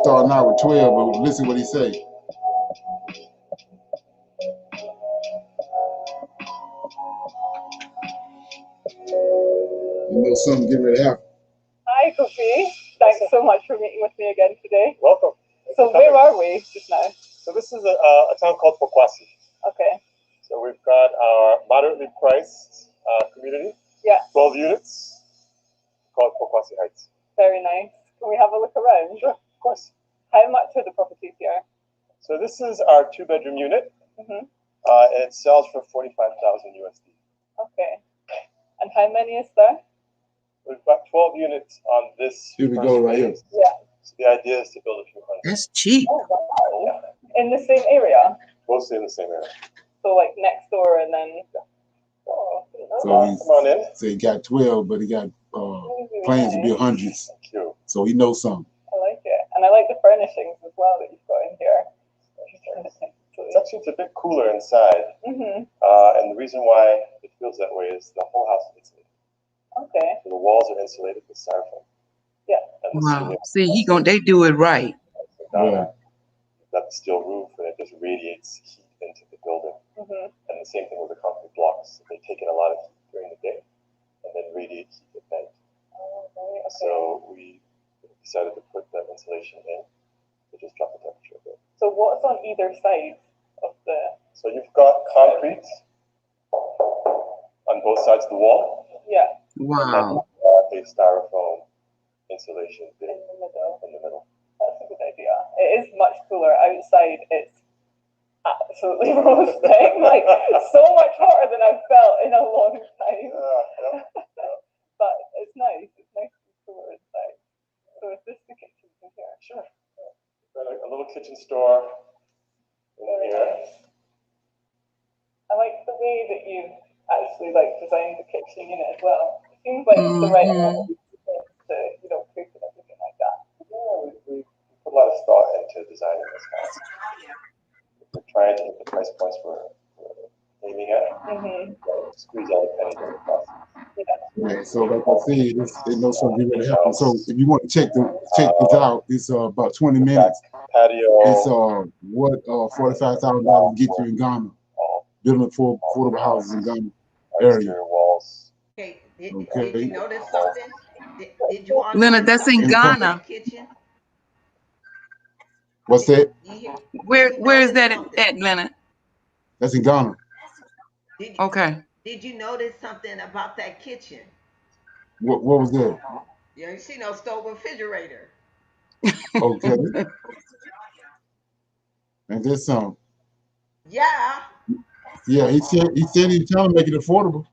Starting out with 12, but listen what he say. You know something getting ready to happen.
Hi, Kofi. Thanks so much for meeting with me again today. Welcome. So where are we just now? So this is a town called Pokwasi. Okay. So we've got our moderately priced community. Yeah. 12 units called Pokwasi Heights. Very nice. Can we have a look around? Sure, of course. How much are the properties here? So this is our 2-bedroom unit. And it sells for $45,000 USD. Okay. And how many is there? We've got 12 units on this.
Here we go, right here.
Yeah. So the idea is to build a few hundred.
That's cheap.
Oh, wow. Yeah. In the same area? Mostly in the same area. So like next door and then. Oh,
so he got 12, but he got plans to build hundreds.
Thank you.
So he knows something.
I like it. And I like the furnishings as well that you've got in here. It's actually a bit cooler inside. And the reason why it feels that way is the whole house is insulated. Okay. So the walls are insulated with styrofoam. Yeah.
Wow. See, they do it right.
Yeah.
got the steel roof, and it just radiates heat into the building. And the same thing with the concrete blocks. They take in a lot of heat during the day and then radiate heat at night. Okay. So we decided to put that insulation in to just drop the temperature a bit. So what's on either side of the... So you've got concrete on both sides of the wall. Yeah.
Wow.
And then a styrofoam insulation in the middle. That's a good idea. It is much cooler outside. It's absolutely roasting, like so much hotter than I've felt in a long time. But it's nice. It's nice to be cooler inside. So is this the kitchen in here? Sure. Got a little kitchen store in here. I like the way that you actually like designed the kitchen unit as well. It seems like the right amount of to, you know, cook and everything like that. Yeah, we put a lot of thought into designing this house. We're trying to hit the price points we're aiming at. Squeeze all the pennies out of the process.
Yeah, so like I said, it's no something really happen. So if you want to check this out, it's about 20 minutes.
Patio.
It's $45,000 to get you in Ghana. Building 4 affordable houses in Ghana area.
Walls.
Okay. Did you notice something? Did you all
Leonard,
notice
that's in
something about
Ghana.
that kitchen?
What's that?
Where is that at, Leonard?
That's in Ghana.
Okay.
Did you notice something about that kitchen?
What was that?
Yeah, you see no stove refrigerator.
Okay. And there's some.
Yeah.
Yeah, he said he's trying to make it affordable.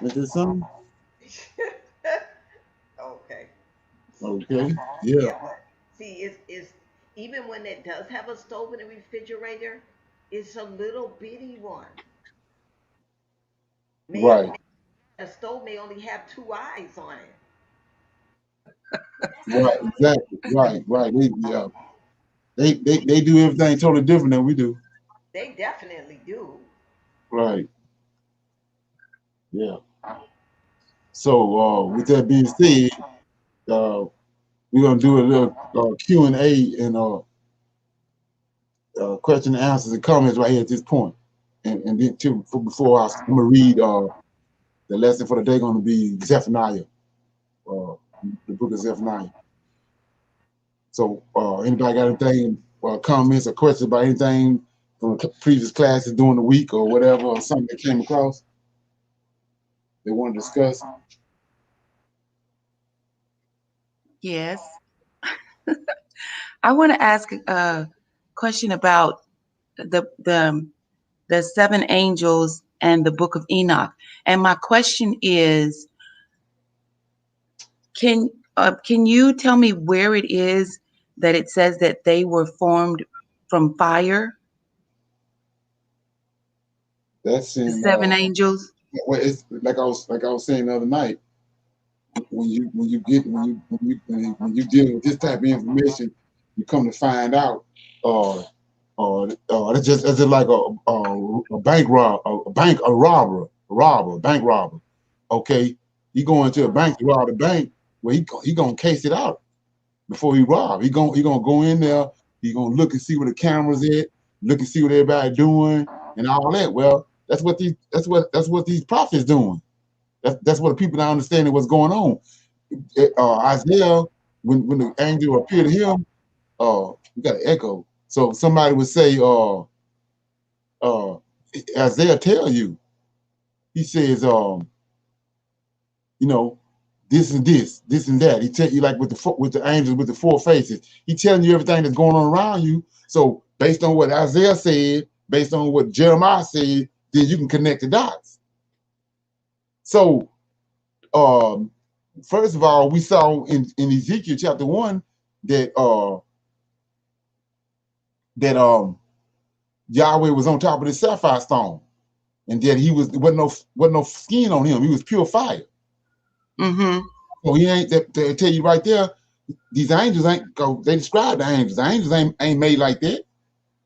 Is there something?
Okay.
Okay. Yeah.
See, it's even when it does have a stove and a refrigerator, it's a little bitty one.
Right.
A stove may only have 2 eyes on it.
Right. Exactly. Right. They do everything totally different than we do.
They definitely do.
Right. Yeah. So with that being said, we're gonna do a little Q&A and question and answers and comments right here at this point. And then before I'm gonna read the lesson for the day, gonna be Zephaniah, the book of Zephaniah. So anybody got anything, comments or questions about anything from the previous classes during the week or whatever, or something that came across they want to discuss?
Yes. I want to ask a question about the 7 angels and the book of Enoch. And my question is, can you tell me where it is that it says that they were formed from fire?
That's in
the 7 angels.
Well, it's like I was saying the other night. When you deal with this type of information, you come to find out, it's just like a bank robber. Okay, he going into a bank to rob the bank. Well, he gonna case it out before he rob. He gonna go in there. He gonna look and see where the cameras at, look and see what everybody doing and all that. Well, that's what these prophets doing. That's what the people not understanding what's going on. Isaiah, when the angel appeared to him, we got an echo. So somebody would say, Isaiah tell you, he says, this and this and that. He tell you like with the angels with the 4 faces. He telling you everything that's going on around you. So based on what Isaiah said, based on what Jeremiah said, then you can connect the dots. So first of all, we saw in Ezekiel chapter 1 that Yahweh was on top of the sapphire stone, and that he wasn't no skin on him. He was pure fire. So he ain't. They tell you right there, these angels ain't. They describe the angels. The angels ain't made like that.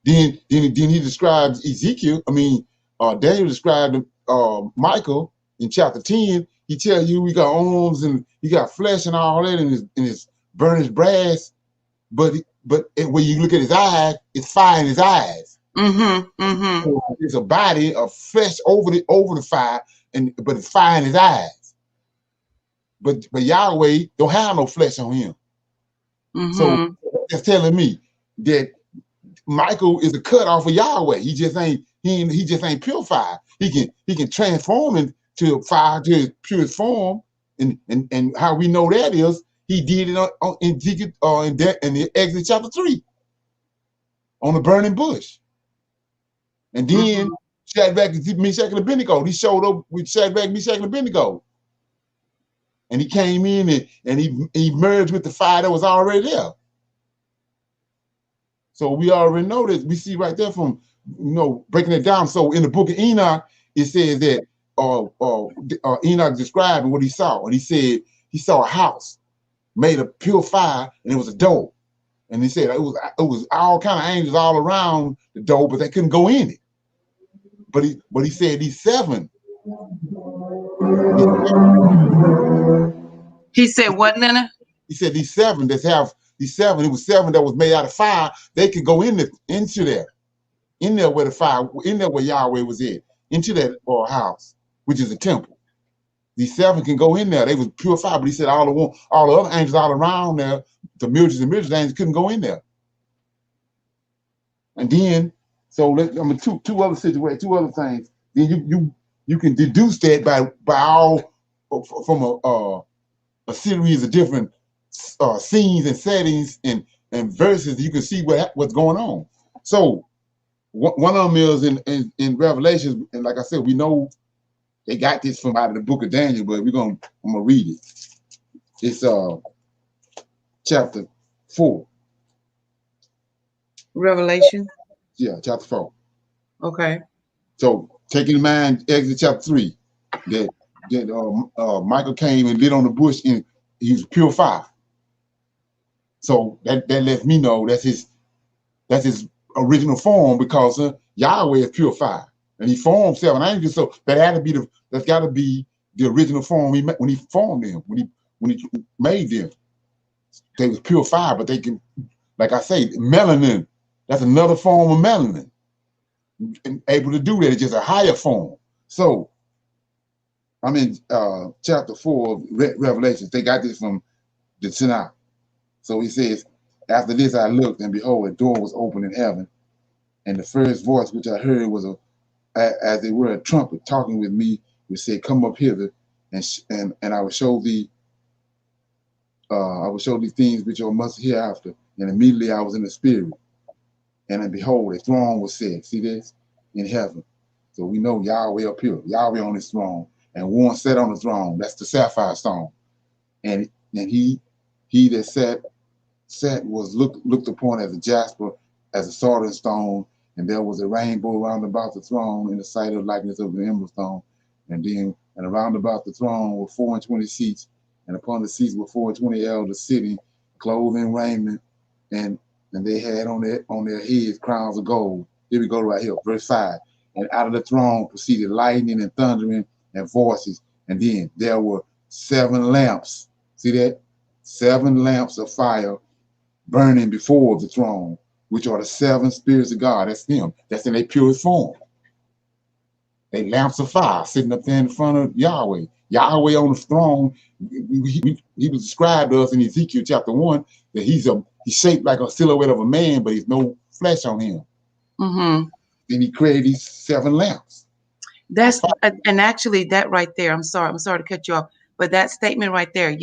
Then he describes Ezekiel. Daniel described Michael in chapter 10. He tell you we got arms and he got flesh and all that in his burnished brass. but when you look at his eyes, it's fire in his eyes. So it's a body of flesh over the fire, but it's fire in his eyes. But Yahweh don't have no flesh on him. So that's telling me that Michael is a cut off of Yahweh. He just ain't purified. He can transform into fire to his purest form, and how we know that is he did it in the Exodus chapter 3 on the burning bush, and then Shadrach, Meshach, and Abednego. He showed up with Shadrach, Meshach, and Abednego, and he came in and he merged with the fire that was already there. So we already know this. We see right there from breaking it down. So in the book of Enoch, it says that Enoch described what he saw, and he said he saw a house made of pure fire, and it was a door. And he said it was all kind of angels all around the door, but they couldn't go in it. But he said these seven.
He said what, Leonard?
He said these seven that have these seven. It was seven that was made out of fire. They could go into there. In there where the fire, in there where Yahweh was in, into that house, which is a temple. These seven can go in there. They was pure fire, but he said all the other angels all around there, the millions and millions of angels couldn't go in there. And then, so two other situations, two other things. Then you can deduce that by all from a series of different scenes and settings and verses. You can see what's going on. So. One of them is in Revelations, and like I said, we know they got this from out of the book of Daniel, but I'm gonna read it. It's chapter 4.
Revelation.
Yeah, chapter 4.
Okay.
So taking in mind Exodus chapter 3, that Michael came and lit on the bush and he was pure fire. So that lets me know that's his original form, because Yahweh is pure fire, and he formed seven angels. So that's got to be the original form when he formed them, when he made them. They was pure fire, but they can, like I say, melanin. That's another form of melanin. And able to do that, it's just a higher form. So I'm in chapter 4 of Revelations. They got this from the Tanakh. So he says, after this I looked, and behold, a door was opened in heaven, and the first voice which I heard was as it were a trumpet talking with me, which said, "Come up hither, and I will show thee. I will show these things which you must hereafter." And immediately I was in the spirit, and behold, a throne was set. See this in heaven. So we know Yahweh up here, Yahweh on his throne, and one sat on the throne. That's the sapphire stone, and he that sat was looked upon as a jasper, as a sardine stone, and there was a rainbow round about the throne in the sight of the likeness of the emerald stone. And around about the throne were 24 seats, and upon the seats were 24 elders sitting, clothed in raiment, and they had on their heads crowns of gold. Here we go right here, verse 5. And out of the throne proceeded lightning and thundering and voices, and then there were 7 lamps. See that? 7 lamps of fire burning before the throne, which are the 7 spirits of God. That's them. That's in their purest form. They lamps of fire sitting up there in front of Yahweh. Yahweh on the throne. He was described to us in Ezekiel chapter 1 that he's shaped like a silhouette of a man, but he's no flesh on him. And he created these 7 lamps.
That's and actually that right there. I'm sorry to cut you off, but that statement right there.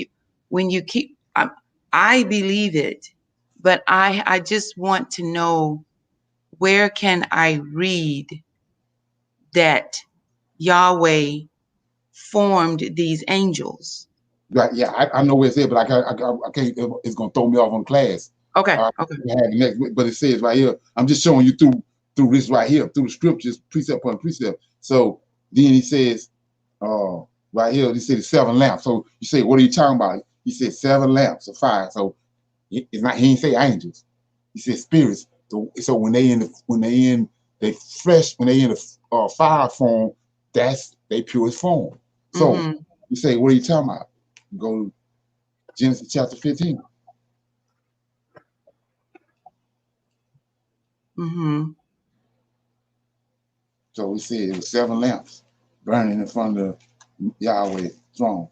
I believe it, but I just want to know, where can I read that Yahweh formed these angels?
Right, yeah, I know where it said, but I can't. It's gonna throw me off on class.
Okay.
But it says right here. I'm just showing you through this right here, through the scriptures, precept upon precept. So then he says, right here, he said 7 lamps. So you say, what are you talking about? He said 7 lamps of fire. So it's not. He didn't say angels. He said spirits. So when they in the fire form, that's their purest form. So you say, what are you talking about? Go to Genesis chapter 15.
Mm-hmm.
So we said it was 7 lamps burning in front of Yahweh's throne.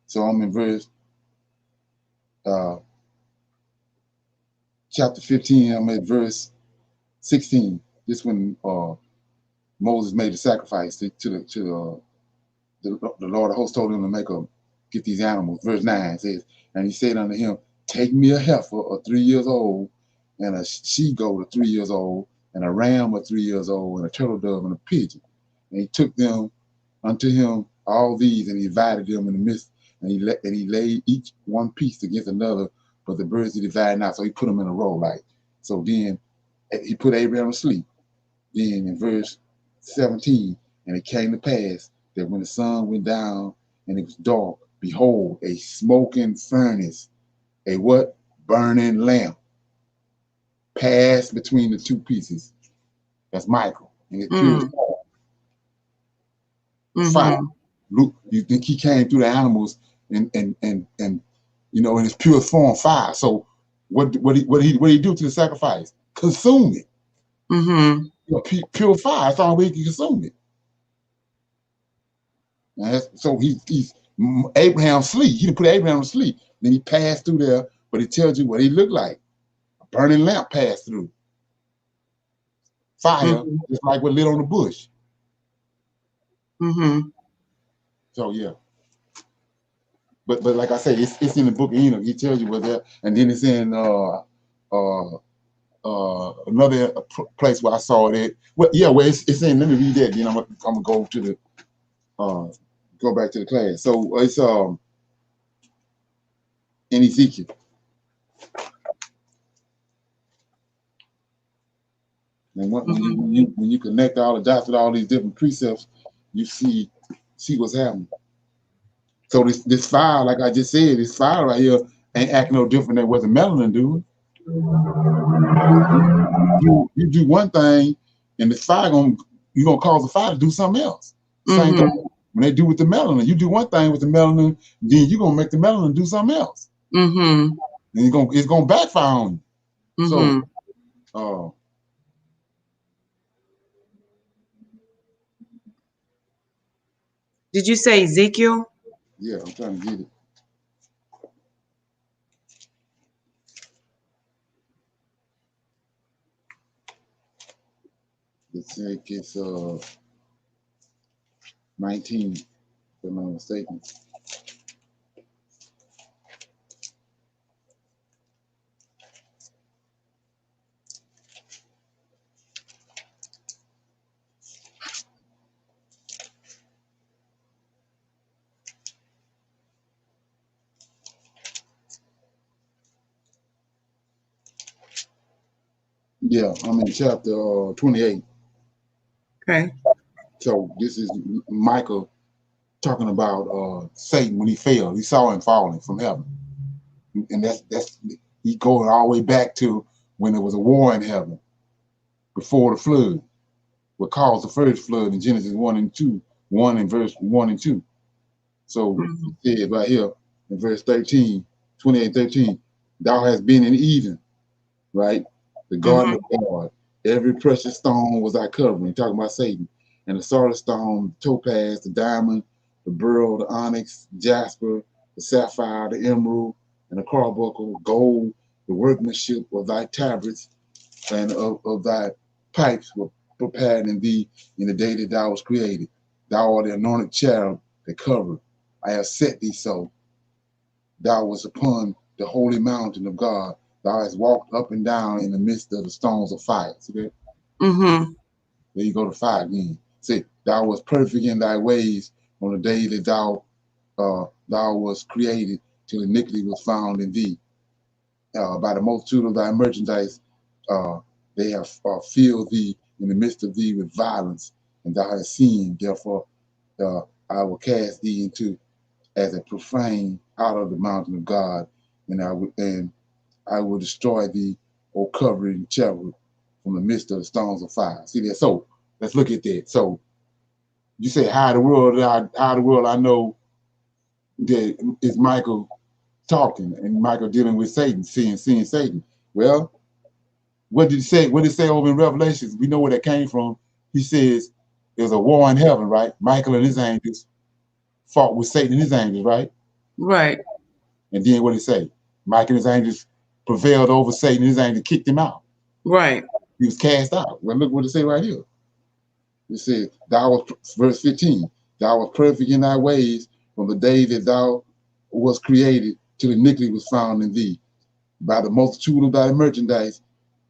So I'm in verse chapter 15. I'm at verse 16. This when Moses made the sacrifice to the Lord of hosts told him to get these animals. Verse 9 says, and he said unto him, take me a heifer of 3 years old, and a she-goat of 3 years old, and a ram of 3 years old, and a turtle dove and a pigeon. And he took them unto him all these, and he divided them in the midst, and he laid each one piece against another, but the birds he divided not. So he put them in a row, like. So then he put Abraham to sleep. Then in verse 17, and it came to pass that when the sun went down and it was dark, behold, a smoking furnace, a what? Burning lamp, passed between the two pieces. That's Michael. And it pure fire. Luke, you think he came through the animals and you know, in his pure form fire. So what did he do to the sacrifice? Consume it.
Mm-hmm.
You know, pure fire. That's the only way he can consume it. So he's Abraham sleep. He didn't put Abraham to sleep. Then he passed through there, but it tells you what he looked like. A burning lamp passed through. Fire, just like what lit on the bush.
Mm-hmm.
So yeah. But like I say, it's in the book of Enoch. He tells you what that, and then it's in another place where I saw it. Well, yeah, where it's in. Let me read that. Then I'm gonna go to the go back to the class. So it's in Ezekiel. And when you connect all the dots with all these different precepts, you see what's happening. So this fire, like I just said, this fire right here ain't acting no different than what the melanin doing. You do one thing, and the fire you're gonna cause the fire to do something else. Same thing when they do with the melanin. You do one thing with the melanin, then you're gonna make the melanin do something else. And it's gonna backfire on you. So
did you say Ezekiel?
Yeah, I'm trying to get it. It's 19, if I'm not mistaken. Yeah, I'm in chapter 28.
Okay.
So this is Michael talking about Satan when he fell. He saw him falling from heaven, and that's he going all the way back to when there was a war in heaven before the flood, what caused the first flood in Genesis 1 and 2, 1 in verse 1 and 2. So it said right here in verse 13, 28:13, thou hast been in Eden, right? The garden of God. Every precious stone was thy covering. Talking about Satan. And the sardine stone, the topaz, the diamond, the beryl, the onyx, jasper, the sapphire, the emerald, and the carbuncle, gold, the workmanship of thy tabrets and of thy pipes were prepared in thee in the day that thou was created. Thou art the anointed cherub that covered. I have set thee so. Thou was upon the holy mountain of God. Thou hast walked up and down in the midst of the stones of fire. See that? There you go to fire again. See, thou was perfect in thy ways on the day that thou was created, till iniquity was found in thee. By the multitude of thy merchandise, they have filled thee in the midst of thee with violence, and thou hast seen. Therefore, I will cast thee into as a profane out of the mountain of God, and I will destroy thee, O covering cherub, from the midst of the stones of fire. See that? So let's look at that. So you say, how the world I know that it's Michael talking, and Michael dealing with Satan, seeing Satan. Well, What did he say? What did he say over in Revelations? We know where that came from. He says there's a war in heaven, right? Michael and his angels fought with Satan and his angels, right?
Right.
And then what did he say? Michael and his angels prevailed over Satan and his angels kicked him out.
Right.
He was cast out. Well, look what it say right here. It says, thou was, verse 15, thou was perfect in thy ways from the day that thou was created till iniquity was found in thee. By the multitude of thy merchandise,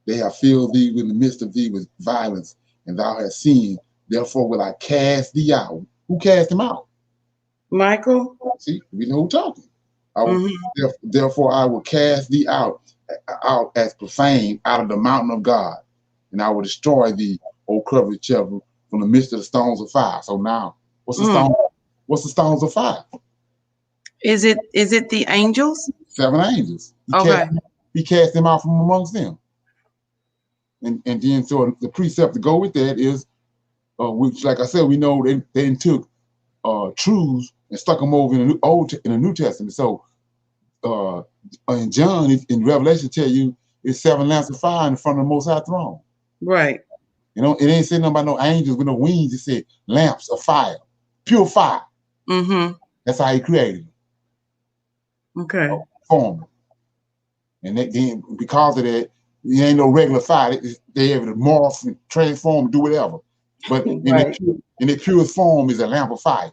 they have filled thee in the midst of thee with violence, and thou hast seen. Therefore will I cast thee out. Who cast him out?
Michael.
See, we know who talking. I will,
Mm-hmm.
therefore I will cast thee out as profane out of the mountain of God, and I will destroy thee, O covered cherub, from the midst of the stones of fire. So now, what's the stone? What's the stones of fire?
Is it the angels?
7 angels.
Okay.
He cast them out from amongst them. And then so the precept to go with that is, which like I said, we know they took truths and stuck them over in the New Testament. So in John, in Revelation, tell you it's 7 lamps of fire in front of the Most High throne.
Right.
You know, it ain't saying nothing about no angels with no wings. It said lamps of fire, pure fire.
Mm-hmm.
That's how he created them.
Okay.
Form. And then because of that, it ain't no regular fire. They able to morph and transform and do whatever. But
right.
in the purest form is a lamp of fire.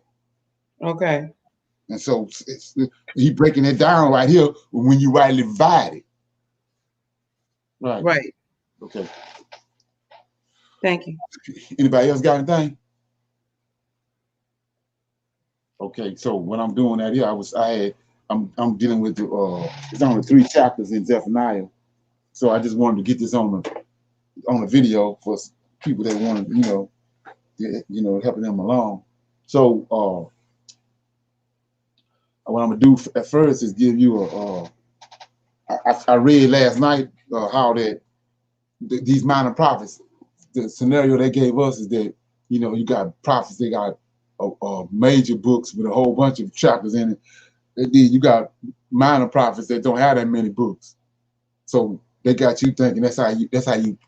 Okay.
And so he breaking it down right here when you rightly divide it. Right.
Right.
Okay.
Thank you.
Anybody else got anything? Okay, so what I'm doing out here, I'm dealing with it's only 3 chapters in Zephaniah. So I just wanted to get this on the video for people that want to, helping them along. So what I'm gonna do at first is give you I read last night how that these minor prophets, the scenario they gave us is that you got prophets, they got major books with a whole bunch of chapters in it. And then you got minor prophets that don't have that many books. So they got you thinking that's how you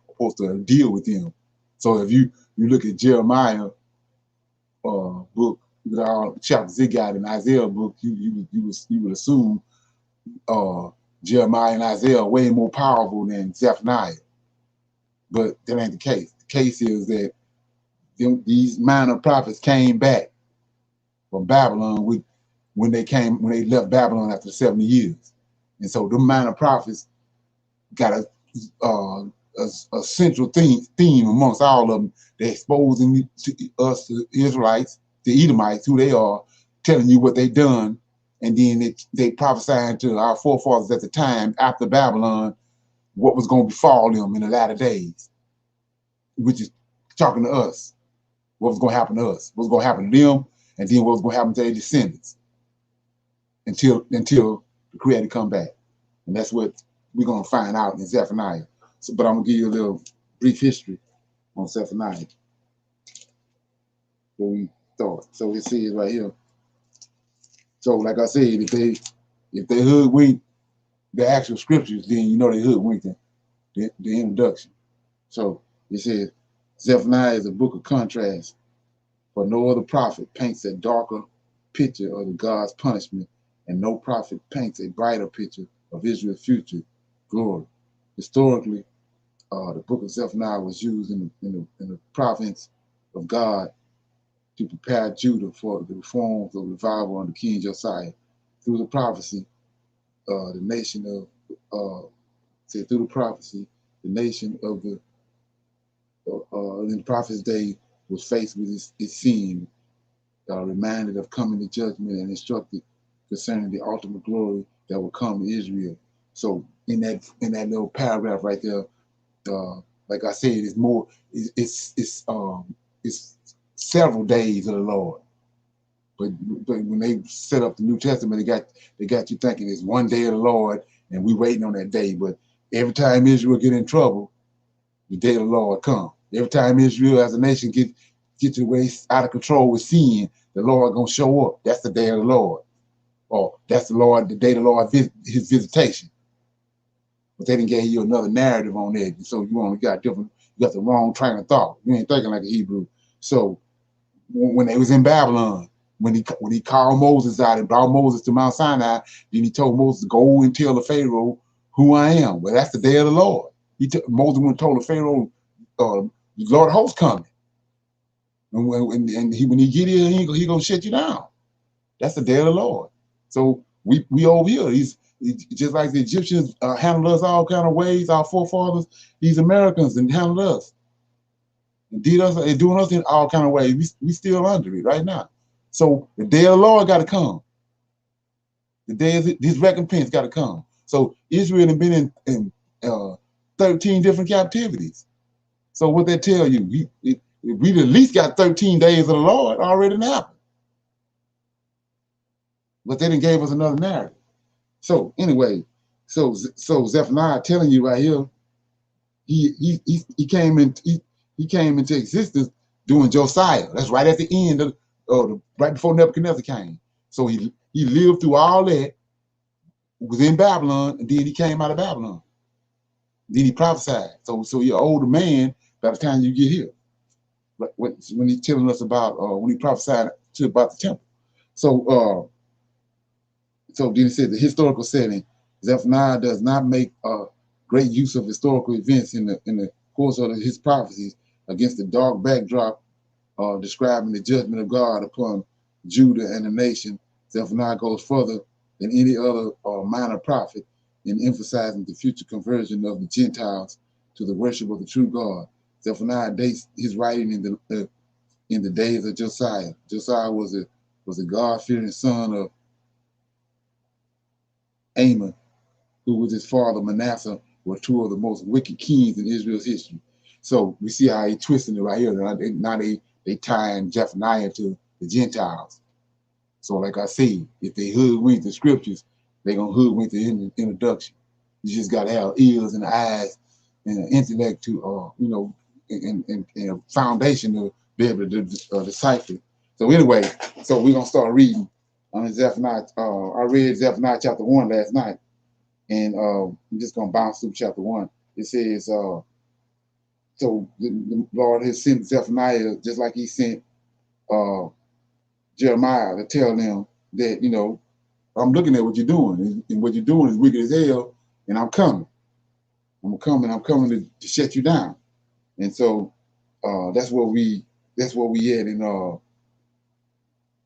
supposed to deal with them. So if you look at Jeremiah book with all the chapters he got in Isaiah book, you would assume Jeremiah and Isaiah are way more powerful than Zephaniah. But that ain't the case. The case is that these minor prophets came back from Babylon when they left Babylon after 70 years. And so the minor prophets got a central theme amongst all of them. They're exposing us to Israelites, the Edomites, who they are, telling you what they done, and then they prophesying to our forefathers at the time after Babylon what was going to befall them in the latter days, which is talking to us. What was going to happen to us? What's going to happen to them, and then what was going to happen to their descendants until the Creator come back, and that's what we're going to find out in Zephaniah. So, but I'm going to give you a little brief history on Zephaniah. Where we thought. So it says right here. So like I said, if they hoodwink the actual scriptures, then you know they hoodwinked the introduction. So it says Zephaniah is a book of contrast, for no other prophet paints a darker picture of the God's punishment, and no prophet paints a brighter picture of Israel's future glory. Historically, the book of Zephaniah was used in the province of God to prepare Judah for the reforms of revival under King Josiah. Through the prophecy, the nation of the nation of the in the prophet's day was faced with its sin, reminded of coming to judgment and instructed concerning the ultimate glory that will come to Israel. So in that little paragraph right there, like I said, it's several days of the Lord. But when they set up the New Testament, they got you thinking it's one day of the Lord, and we waiting on that day. But every time Israel get in trouble, the day of the Lord come. Every time Israel as a nation get to waste out of control with sin, the Lord gonna show up. That's the day of the Lord, or that's the day the Lord his visitation. but they didn't give you another narrative on that. So you only got different, you got the wrong train of thought. You ain't thinking like a Hebrew. So when they was in Babylon, when he called Moses out and brought Moses to Mount Sinai, then he told Moses to go and tell the Pharaoh who I am. Well, that's the day of the Lord. Moses went and told the Pharaoh, the Lord of hosts coming. And when he get here, he gonna shut you down. That's the day of the Lord. So we over here. He's just like the Egyptians handled us all kind of ways. Our forefathers, these Americans, and handled us, and did us, and doing us in all kind of ways. We still under it right now. So the day of the Lord got to come. The day of this recompense got to come. So Israel has been in 13 different captivities. So what they tell you, we at least got 13 days of the Lord already happened. But they didn't gave us another narrative. So anyway, so Zephaniah telling you right here, he came into existence during Josiah. That's right at the end of right before Nebuchadnezzar came. So he lived through all that, was in Babylon, and then he came out of Babylon. Then he prophesied. So you're an older man by the time you get here. When he's telling us about when he prophesied about the temple. So then he said the historical setting. Zephaniah does not make great use of historical events in the course of his prophecies against the dark backdrop describing the judgment of God upon Judah and the nation. Zephaniah goes further than any other minor prophet in emphasizing the future conversion of the Gentiles to the worship of the true God. Zephaniah dates his writing in the days of Josiah. Josiah was a God-fearing son of Amon, who with his father Manasseh were two of the most wicked kings in Israel's history. So we see how he twisting it right here. Now they tying Zephaniah to the Gentiles. So like I say, if they hoodwink the scriptures, they gonna hoodwink the introduction. You just gotta have ears and eyes and an intellect to and a foundation to be able to decipher. So anyway, so we're gonna start reading on Zephaniah. I read Zephaniah chapter 1 last night. And I'm just going to bounce through chapter 1. It says, so the Lord has sent Zephaniah just like he sent Jeremiah to tell them that, I'm looking at what you're doing. And what you're doing is wicked as hell, and I'm coming. I'm coming to shut you down. And so that's where we at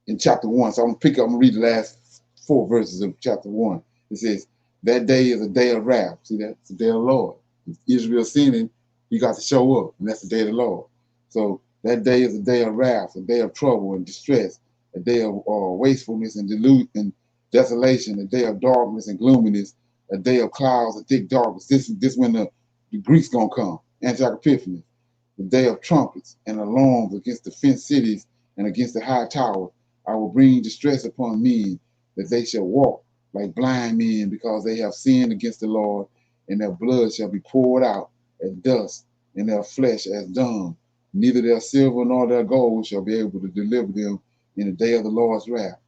in chapter 1. So I'm gonna read the last 4 verses of chapter 1. It says, that day is a day of wrath. See that? It's the day of the Lord. If Israel sinning, he got to show up, and that's the day of the Lord. So that day is a day of wrath, a day of trouble and distress, a day of wastefulness and desolation, a day of darkness and gloominess, a day of clouds and thick darkness. This when the Greeks gonna come, Antioch Epiphanes, the day of trumpets and alarms against the fenced cities and against the high tower. I will bring distress upon men, that they shall walk like blind men, because they have sinned against the Lord, and their blood shall be poured out as dust, and their flesh as dung. Neither their silver nor their gold shall be able to deliver them in the day of the Lord's wrath,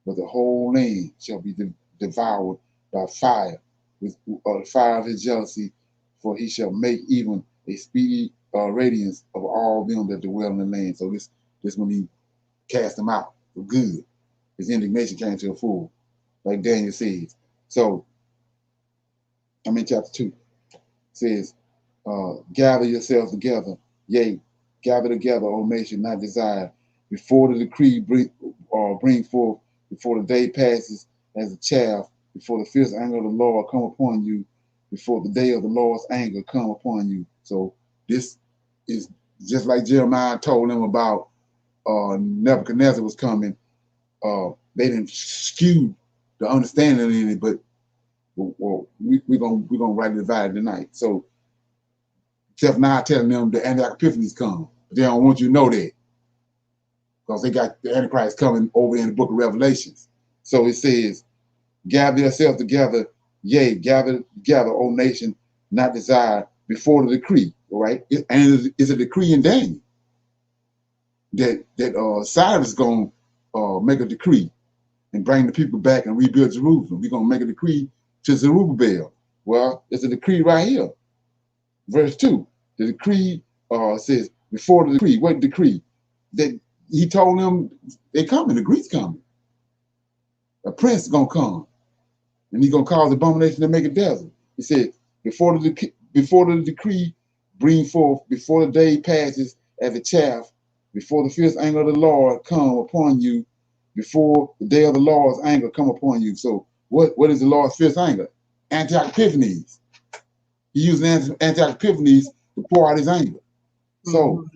but the whole land shall be devoured by fire, with the fire of his jealousy, for he shall make even a speedy radiance of all them that dwell in the land. So this when he cast them out for good. His indignation came to a full, like Daniel says. So I'm in chapter 2. It says, gather yourselves together, yea, gather together, O nation not desired, before the decree bring forth, before the day passes as a chaff, before the fierce anger of the Lord come upon you, before the day of the Lord's anger come upon you. So this is just like Jeremiah told them about Nebuchadnezzar was coming. They didn't skew the understanding in it, but we're gonna rightly divide tonight. So Zephaniah telling them the Antioch Epiphanies come, but they don't want you to know that, because they got the Antichrist coming over in the book of Revelations. So it says, gather yourselves together, yea, gather together, O nation not desired, before the decree. All right, and it's a decree in Daniel that Cyrus is gonna make a decree and bring the people back and rebuild Jerusalem. We're gonna make a decree to Zerubbabel. Well, it's a decree right here. Verse 2. The decree says, before the decree, what decree? That he told them they coming, the Greeks coming. A prince is gonna come, and he's gonna cause abomination to make a desert. He said, before the decree bring forth, before the day passes as a chaff, before the fierce anger of the Lord come upon you, before the day of the Lord's anger come upon you. So what is the Lord's fierce anger? Antioch Epiphanes. He used Antioch Epiphanes to pour out his anger. So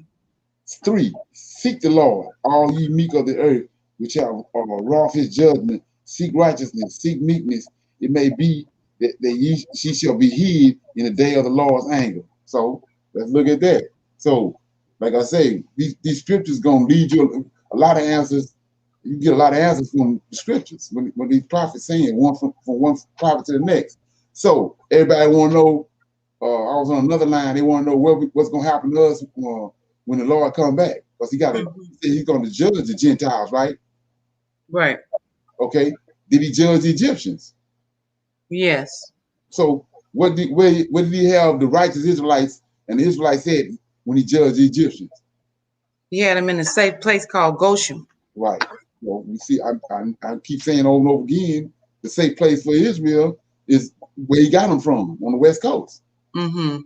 3, seek the Lord, all ye meek of the earth, which have wrought his judgment. Seek righteousness, seek meekness. It may be that she shall be hid in the day of the Lord's anger. So let's look at that. So, like I say, these scriptures gonna lead you a lot of answers. You get a lot of answers from the scriptures when these prophets saying one from one prophet to the next. So everybody want to know. I was on another line. They want to know what's going to happen to us when the Lord come back, because he's going to judge the Gentiles, right?
Right.
Okay. Did he judge the Egyptians?
Yes.
So where did he have the righteous Israelites and the Israelites said when he judged the Egyptians?
He had them in a safe place called Goshen.
Right. Well, we see. I keep saying over and over again, the safe place for Israel is where he got them from, on the West Coast.
Mm-hmm.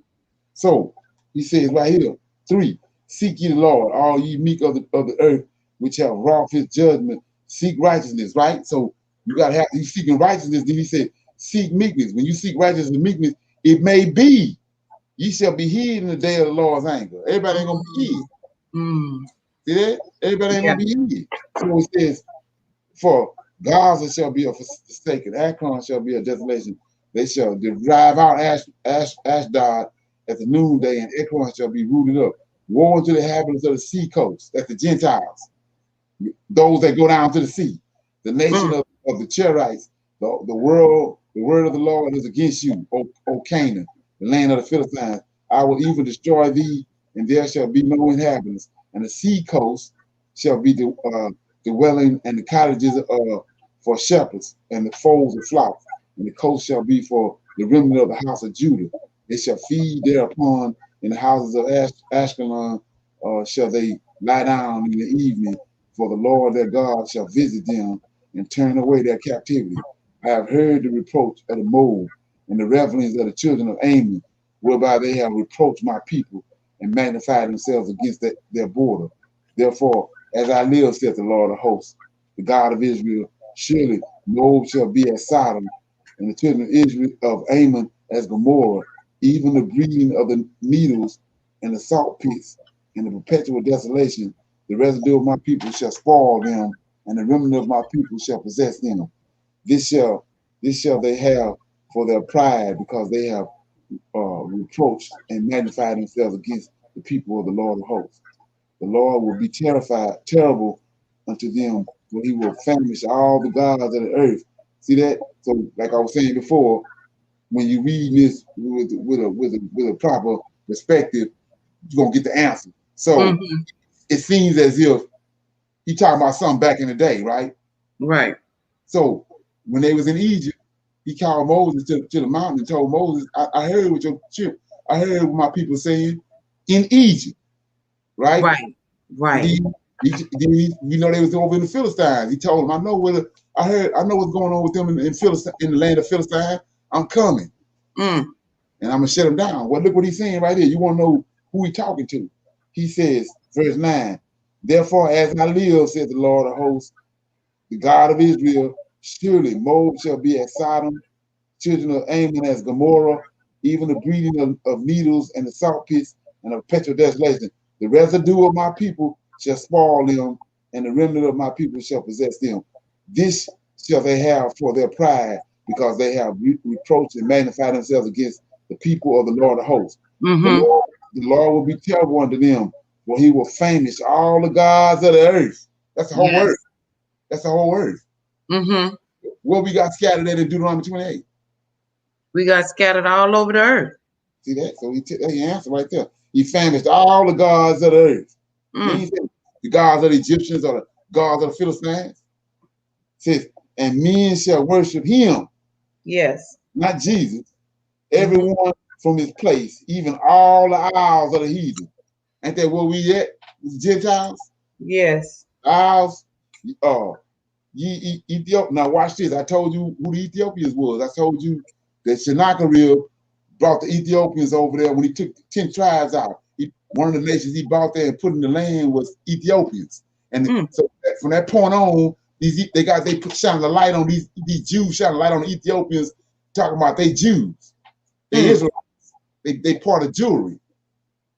So he says right here, 3, seek ye the Lord, all ye meek of the earth, which have wrought his judgment. Seek righteousness, right? So you gotta have, he's seeking righteousness. Then he said, seek meekness. When you seek righteousness and meekness, it may be ye shall be hid in the day of the Lord's anger. Everybody ain't gonna be hid. See that? Everybody ain't gonna be hid. So it says, for Gaza shall be a forsaken, Akron shall be a desolation. They shall drive out Ashdod at the noonday, and Ekron shall be rooted up. Woe unto the inhabitants of the sea coast, that's the Gentiles, those that go down to the sea. The nation of the Cherites, the word of the Lord is against you, O Canaan, the land of the Philistines. I will even destroy thee, and there shall be no inhabitants. And the sea coast shall be the dwelling, and the cottages for shepherds, and the folds of flocks. And the coast shall be for the remnant of the house of Judah. They shall feed thereupon in the houses of Ashkelon, shall they lie down in the evening, for the Lord their God shall visit them and turn away their captivity. I have heard the reproach of the Moab and the revelings of the children of Ammon, whereby they have reproached my people and magnified themselves against their border. Therefore, as I live, saith the Lord of hosts, the God of Israel, surely Moab shall be as Sodom, and the children of Israel of Ammon as Gomorrah, even the breeding of the needles and the salt pits and the perpetual desolation. The residue of my people shall spoil them, and the remnant of my people shall possess them. This shall they have for their pride, because they have reproached and magnified themselves against the people of the Lord of hosts. The Lord will be terrible unto them, for he will famish all the gods of the earth. See that? So, like I was saying before, when you read this with a proper perspective, you're gonna get the answer. So it seems as if he talking about something back in the day, right?
Right.
So when they was in Egypt, he called Moses to the mountain and told Moses, I heard what I heard what my people saying in Egypt, right?
Right. Right.
You know, they was over in the Philistines. He told them, I know what's going on with them in the land of Philistine. I'm coming. And I'm gonna shut them down. Well, look what he's saying right here. You want to know who he talking to? He says, verse 9, therefore, as I live, said the Lord of hosts, the God of Israel, surely Moab shall be as Sodom, children of Ammon as Gomorrah, even the breeding of needles and the salt pits and of perpetual desolation. The residue of my people shall spoil them, and the remnant of my people shall possess them. This shall they have for their pride, because they have reproached and magnified themselves against the people of the Lord of hosts. The Lord will be terrible unto them, for he will famish all the gods of the earth. That's the whole earth. That's the whole earth. What we got scattered at in Deuteronomy 28?
We got scattered all over the earth.
See that? So he answered right there. He famished all the gods of the earth. Then he said, the gods of the Egyptians or the gods of the Philistines. Says, and men shall worship him.
Yes.
Not Jesus. everyone from his place, even all the isles of the heathen. Ain't that where we at? The Gentiles?
Yes.
Isles. Ye Ethiopia. Now watch this. I told you who the Ethiopians was. I told you that Sennacherib brought the Ethiopians over there when he took 10 tribes out. One of the nations he brought there and put in the land was Ethiopians. And so from that point on, they shining the light on these Jews, shining the light on the Ethiopians, talking about they Jews, they Israelites, they part of Jewry.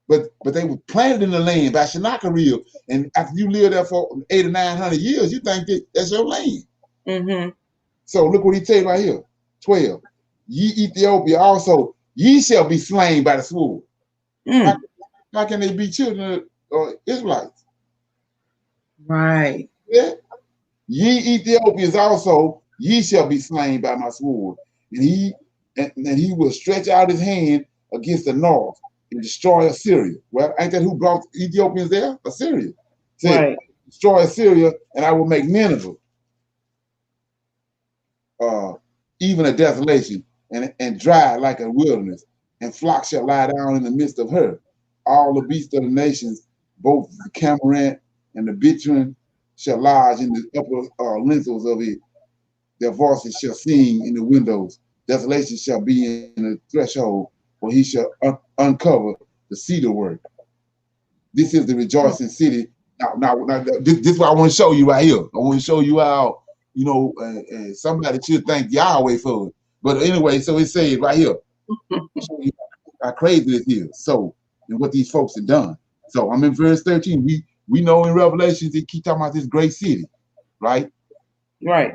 But they were planted in the land by Sennacherib, and after you live there for 800 or 900 years, you think that's your land. So look what he tells right here, 12. Ye Ethiopia also, ye shall be slain by the sword. How can they be children of Israelites?
Right.
Yeah. Ye Ethiopians also, ye shall be slain by my sword. And he will stretch out his hand against the north and destroy Assyria. Well, ain't that who brought Ethiopians there? Assyria. Said, right. Destroy Assyria, and I will make Nineveh even a desolation, and dry like a wilderness, and flocks shall lie down in the midst of her. All the beasts of the nations, both the Camarant and the Bitron, shall lodge in the upper lintels of it. Their voices shall sing in the windows. Desolation shall be in the threshold, for he shall uncover the cedar work. This is the rejoicing city. Now this is what I want to show you right here. I want to show you how, somebody should thank Yahweh for it. But anyway, so it says right here, show you how crazy this is. So, and what these folks have done. So I'm in verse 13. We know in Revelations they keep talking about this great city, right?
Right.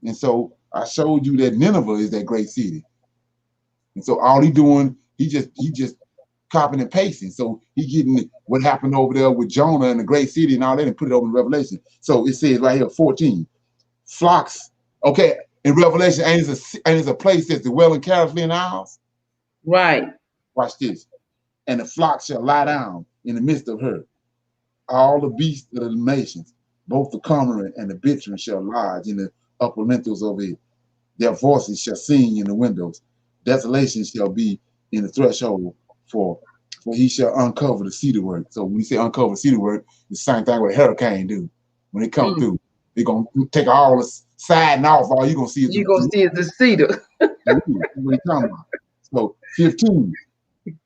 And so I showed you that Nineveh is that great city. And so all he doing, he just copying and pasting. So he getting what happened over there with Jonah and the great city and all that and put it over in Revelation. So it says right here, 14, flocks. Okay, in Revelation, ain't it a place that's dwelling carelessly in the house?
Right.
Watch this. And the flock shall lie down in the midst of her. All the beasts of the nations, both the cormorant and the bitron shall lodge in the upper lintels of it. Their voices shall sing in the windows. Desolation shall be in the threshold, for he shall uncover the cedar work. So when we say uncover cedar work, the same thing what a hurricane do. When it come through, they're gonna take all the siding off. All you're gonna see is
the cedar.
What you talking about? So 15.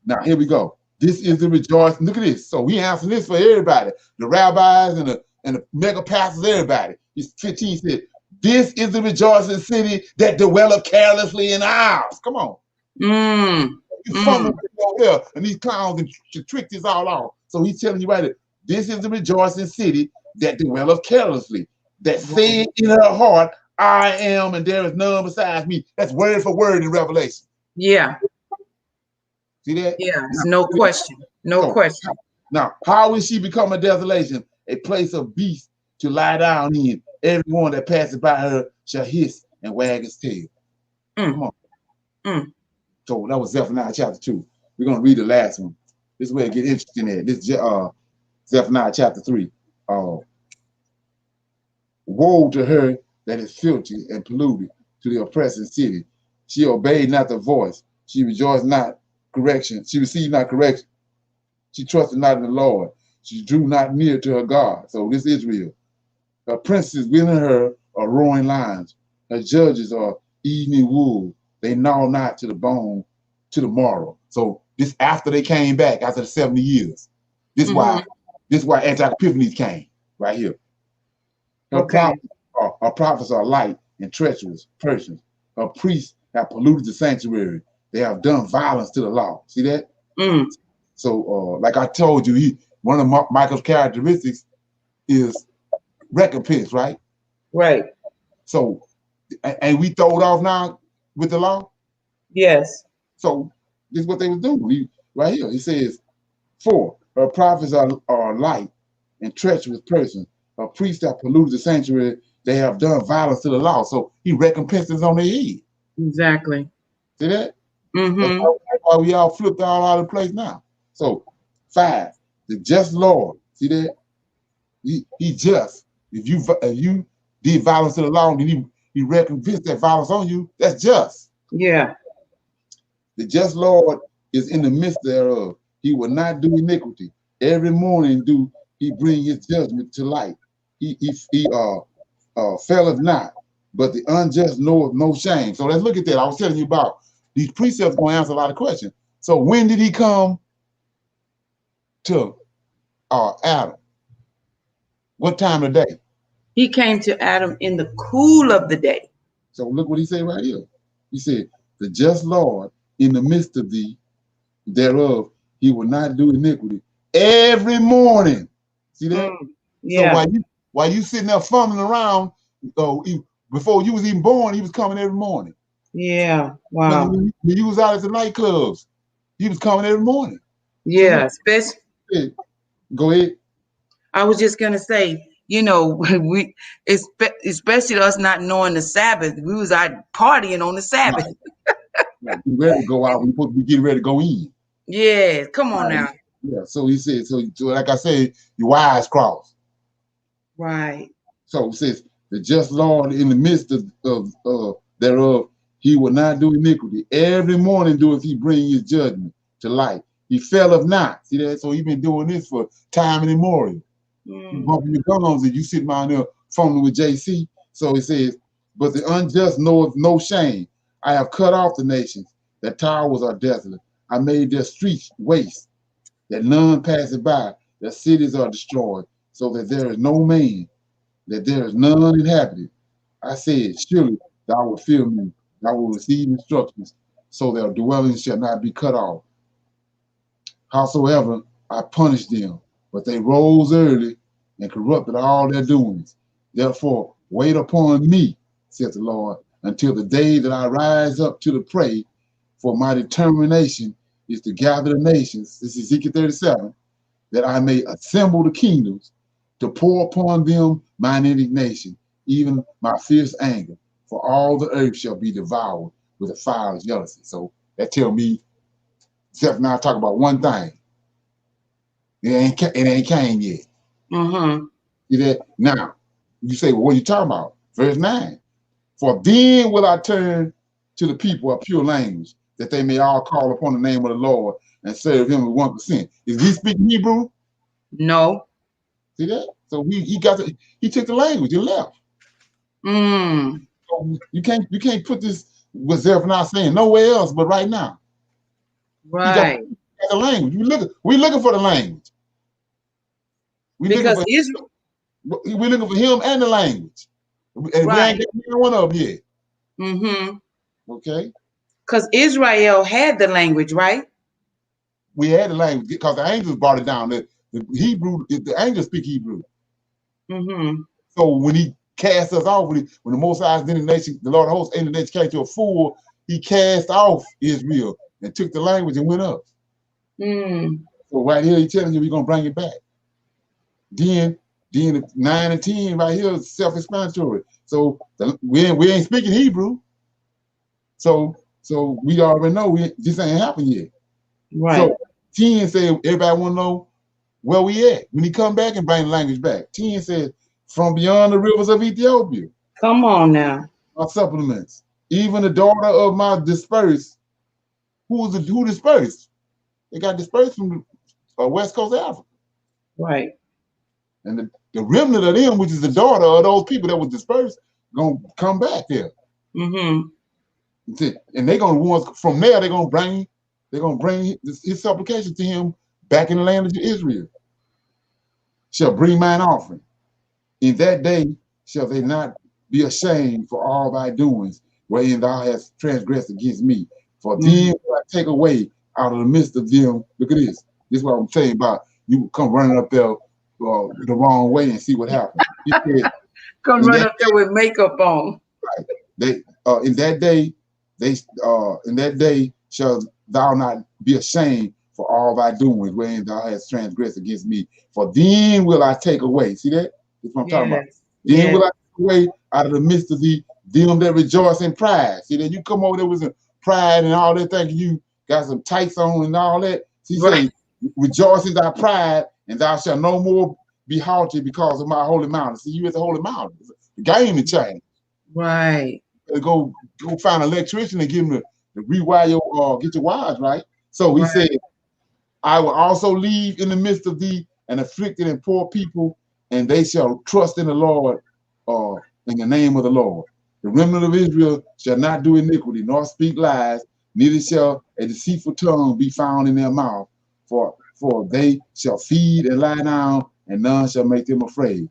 Now here we go. This is the rejoicing. Look at this. So we answer this for everybody, the rabbis and the mega pastors, everybody. 15 said, this is the rejoicing city that dwelleth carelessly in the house. Come on. You fumbling over here, and these clowns can trick this all off. So he's telling you right there, this is the rejoicing city that dwelleth carelessly, that said in her heart, I am, and there is none besides me. That's word for word in Revelation.
Yeah.
See that?
Yeah, no question. No question.
Now, how will she become a desolation? A place of beasts to lie down in. Everyone that passes by her shall hiss and wag his tail. Come on. So that was Zephaniah chapter 2. We're going to read the last one. This is where it gets interesting at. This is Zephaniah chapter 3. Woe to her that is filthy and polluted, to the oppressing city. She obeyed not the voice. She rejoiced not correction. She received not correction. She trusted not in the Lord. She drew not near to her God. So this is Israel. Her princes within her are roaring lions. Her judges are eating wool. They gnaw not to the bone to the marrow. So this after they came back after the 70 years. This is why anti-epiphanies came right here. Her prophets are light and treacherous persons. Her priests have polluted the sanctuary. They have done violence to the law. See that? So, like I told you, one of Michael's characteristics is recompense, right?
Right.
So, and we throw it off now with the law?
Yes.
So, this is what they was doing. Right here, it says, 4, her prophets are light and treacherous persons. Her priests have polluted the sanctuary. They have done violence to the law. So, he recompenses on their head.
Exactly.
See that? That's why we all flipped all out of place now. So 5, the just Lord. See that? He just. If you did violence to the law and he recompensed that violence on you, that's just.
Yeah.
The just Lord is in the midst thereof. He will not do iniquity. Every morning do he bring his judgment to light. He faileth not, but the unjust knoweth no shame. So let's look at that. I was telling you about these precepts going to answer a lot of questions. So when did he come to Adam? What time of day?
He came to Adam in the cool of the day.
So look what he said right here. He said, the just Lord in the midst of thee thereof, he will not do iniquity every morning. See that?
Yeah.
So while you sitting there fumbling around, before you was even born, he was coming every morning.
Yeah. Wow.
When you was out at the nightclubs, he was coming every morning.
Yeah.
Go ahead.
I was just gonna say, you know, we especially us not knowing the Sabbath. We was out partying on the Sabbath.
Right. Ready to go out. We're supposed to be getting ready to go in.
Yeah, come on now.
Yeah. So he said. So like I said, your wires crossed.
Right.
So it says the just Lord in the midst of thereof, he will not do iniquity. Every morning doeth he bring his judgment to light. He faileth not. See that? So he's been doing this for time immemorial. You bumping your gums and you sitting down there phoning with JC. So it says, but the unjust knoweth no shame. I have cut off the nations, their towers are desolate. I made their streets waste, that none passeth by, their cities are destroyed, so that there is no man, that there is none inhabited. I said, surely thou wilt fear me, thou wilt receive instructions, so their dwellings shall not be cut off. Howsoever I punished them, but they rose early and corrupted all their doings. Therefore, wait upon me, saith the Lord, until the day that I rise up to the prey, for my determination is to gather the nations, this is Ezekiel 37, that I may assemble the kingdoms, to pour upon them mine indignation, even my fierce anger, for all the earth shall be devoured with a fire of jealousy. So that tell me, except now talk about one thing. It ain't came yet. See that? Now, you say, well, what are you talking about? Verse 9. For then will I turn to the people a pure language, that they may all call upon the name of the Lord and serve him with 1%. Is he speaking Hebrew?
No.
See that? So he took the language and left. So you can't put this with Zephaniah saying nowhere else but right now.
Right.
He got the language. We're looking for the language. We're looking for him and the language. And we ain't getting either one of them yet. Okay.
Because Israel had the language, right?
We had the language because the angels brought it down. The angels speak Hebrew. So when he cast us off, when the Most High the nation, the Lord of hosts, and the nation came to a fool, he cast off Israel and took the language and went up. So right here, he's telling you we're gonna bring it back. Then 9 and 10 right here is self-explanatory. So we ain't speaking Hebrew. So we already know this ain't happened yet.
Right.
So 10 says everybody want to know where we at when he come back and bring the language back. 10 says from beyond the rivers of Ethiopia.
Come on now.
My supplements. Even the daughter of my dispersed. Who dispersed? They got dispersed from the west coast of Africa.
Right.
And the remnant of them, which is the daughter of those people that was dispersed, gonna come back there. And they're gonna from there. They're gonna bring his supplication to him back in the land of Israel. Shall bring mine offering. In that day shall they not be ashamed for all thy doings, wherein thou hast transgressed against me. For then will I take away out of the midst of them. Look at this. This is what I'm saying about you come running up there the wrong way and see what happens. He said,
come run up there with makeup on.
Right. They in that day shall thou not be ashamed for all thy doings, wherein thou hast transgressed against me. For then will I take away. See that? That's what I'm talking about. Then will I take away out of the midst of them that rejoice in pride. See that you come over there with some pride and all that, thinking you got some tights on and all that. He say, rejoice in thy pride, and thou shalt no more be haughty because of my holy mountain. See, you at the holy mountain. The game to change.
Right.
Go find an electrician and give him to rewire your get your wires right. So he said, I will also leave in the midst of thee an afflicted and poor people, and they shall trust in the Lord, in the name of the Lord. The remnant of Israel shall not do iniquity, nor speak lies, neither shall a deceitful tongue be found in their mouth. For they shall feed and lie down, and none shall make them afraid.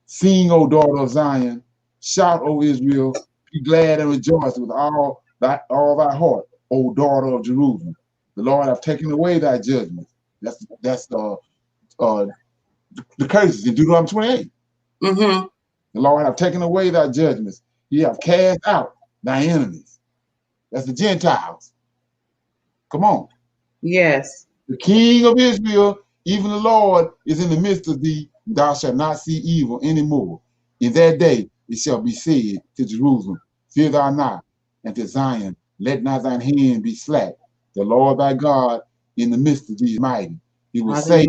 Sing, O daughter of Zion, shout, O Israel, be glad and rejoice with all thy heart, O daughter of Jerusalem. The Lord hath taken away thy judgments. That's the curses in Deuteronomy 28.
Mm-hmm.
The Lord hath taken away thy judgments. He hath cast out thy enemies. That's the Gentiles. Come on.
Yes.
The King of Israel, even the Lord, is in the midst of thee. Thou shalt not see evil anymore. In that day it shall be said to Jerusalem, fear thou not, and to Zion, let not thine hand be slack. The Lord thy God in the midst of thee is mighty. He will say,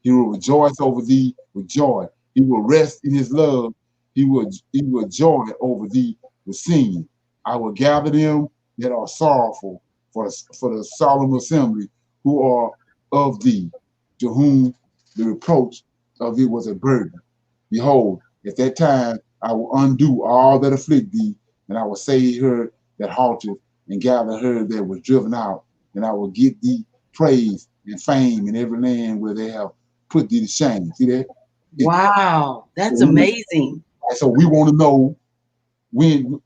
he will rejoice over thee with joy. He will rest in his love. He will joy over thee with singing. I will gather them that are sorrowful for the solemn assembly, who are of thee, to whom the reproach of thee was a burden. Behold, at that time I will undo all that afflict thee, and I will save her that halteth, and gather her that was driven out, and I will give thee praise and fame in every land where they have put thee to shame. See that?
Wow, that's amazing.
So we want to know when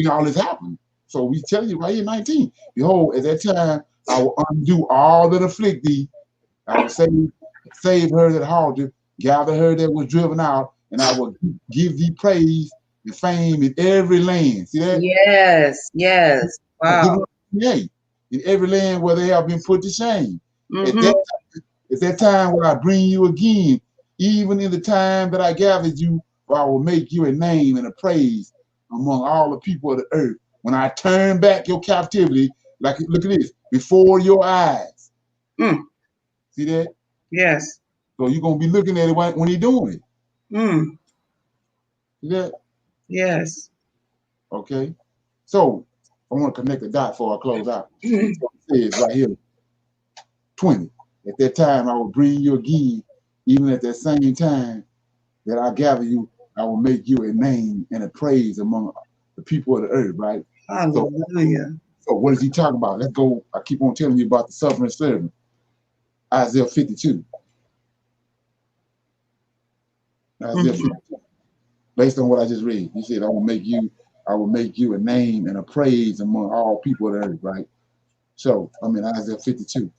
all this happened. So we tell you right here, 19. Behold, at that time I will undo all that afflict thee. I will save her that halted, gather her that was driven out, and I will give thee praise and fame in every land. See that?
Yes, yes. Wow.
In every land where they have been put to shame.
Mm-hmm.
At that time will I bring you again, even in the time that I gathered you, for I will make you a name and a praise among all the people of the earth. When I turn back your captivity, like look at this, before your eyes.
Mm.
See that?
Yes.
So you're gonna be looking at it when he's doing it.
Mm.
See that?
Yes.
Okay. So I want to connect the dot before I close out. So it says right here, 20. At that time I will bring you again, even at that same time that I gather you, I will make you a name and a praise among the people of the earth, right?
Hallelujah.
So what is he talking about? Let's go. I keep on telling you about the suffering servant. Isaiah 52. Isaiah 52. Based on what I just read. He said, I will make you a name and a praise among all people of the earth, right? So, Isaiah 52.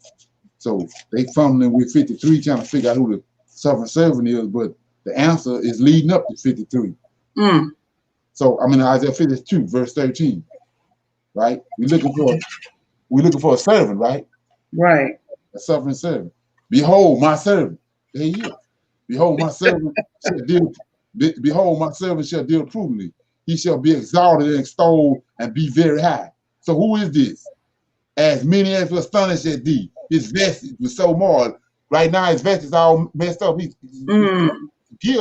So they fumbling with 53 trying to figure out who the suffering servant is, but the answer is leading up to 53.
Mm.
So Isaiah 52, verse 13, right? We're looking for a servant, right?
Right.
A suffering servant. Behold, my servant. There he is. Behold, my servant shall deal. Behold, my servant shall deal prudently. He shall be exalted and extolled and be very high. So who is this? As many as were astonished at thee. His vest was so marred. Right now, his vest is all messed up. His gear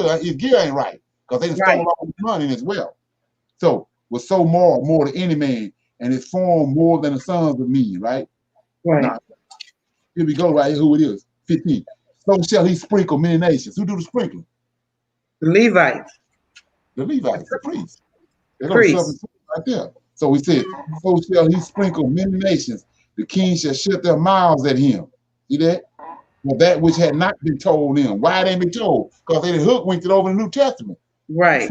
ain't right because they stole all his money as well. So was so more than any man, and his form more than the sons of men, right?
Right.
Now, here we go, right here, who it is. 15. So shall he sprinkle many nations. Who do the sprinkling?
The Levites.
The Levites, the priests. They're going to suffer
Priests.
right there. So he said, so shall he sprinkle many nations. The kings shall shut their mouths at him. See that? For that which had not been told them. Why it ain't been told? Because they hoodwinked it over in the New Testament.
Right.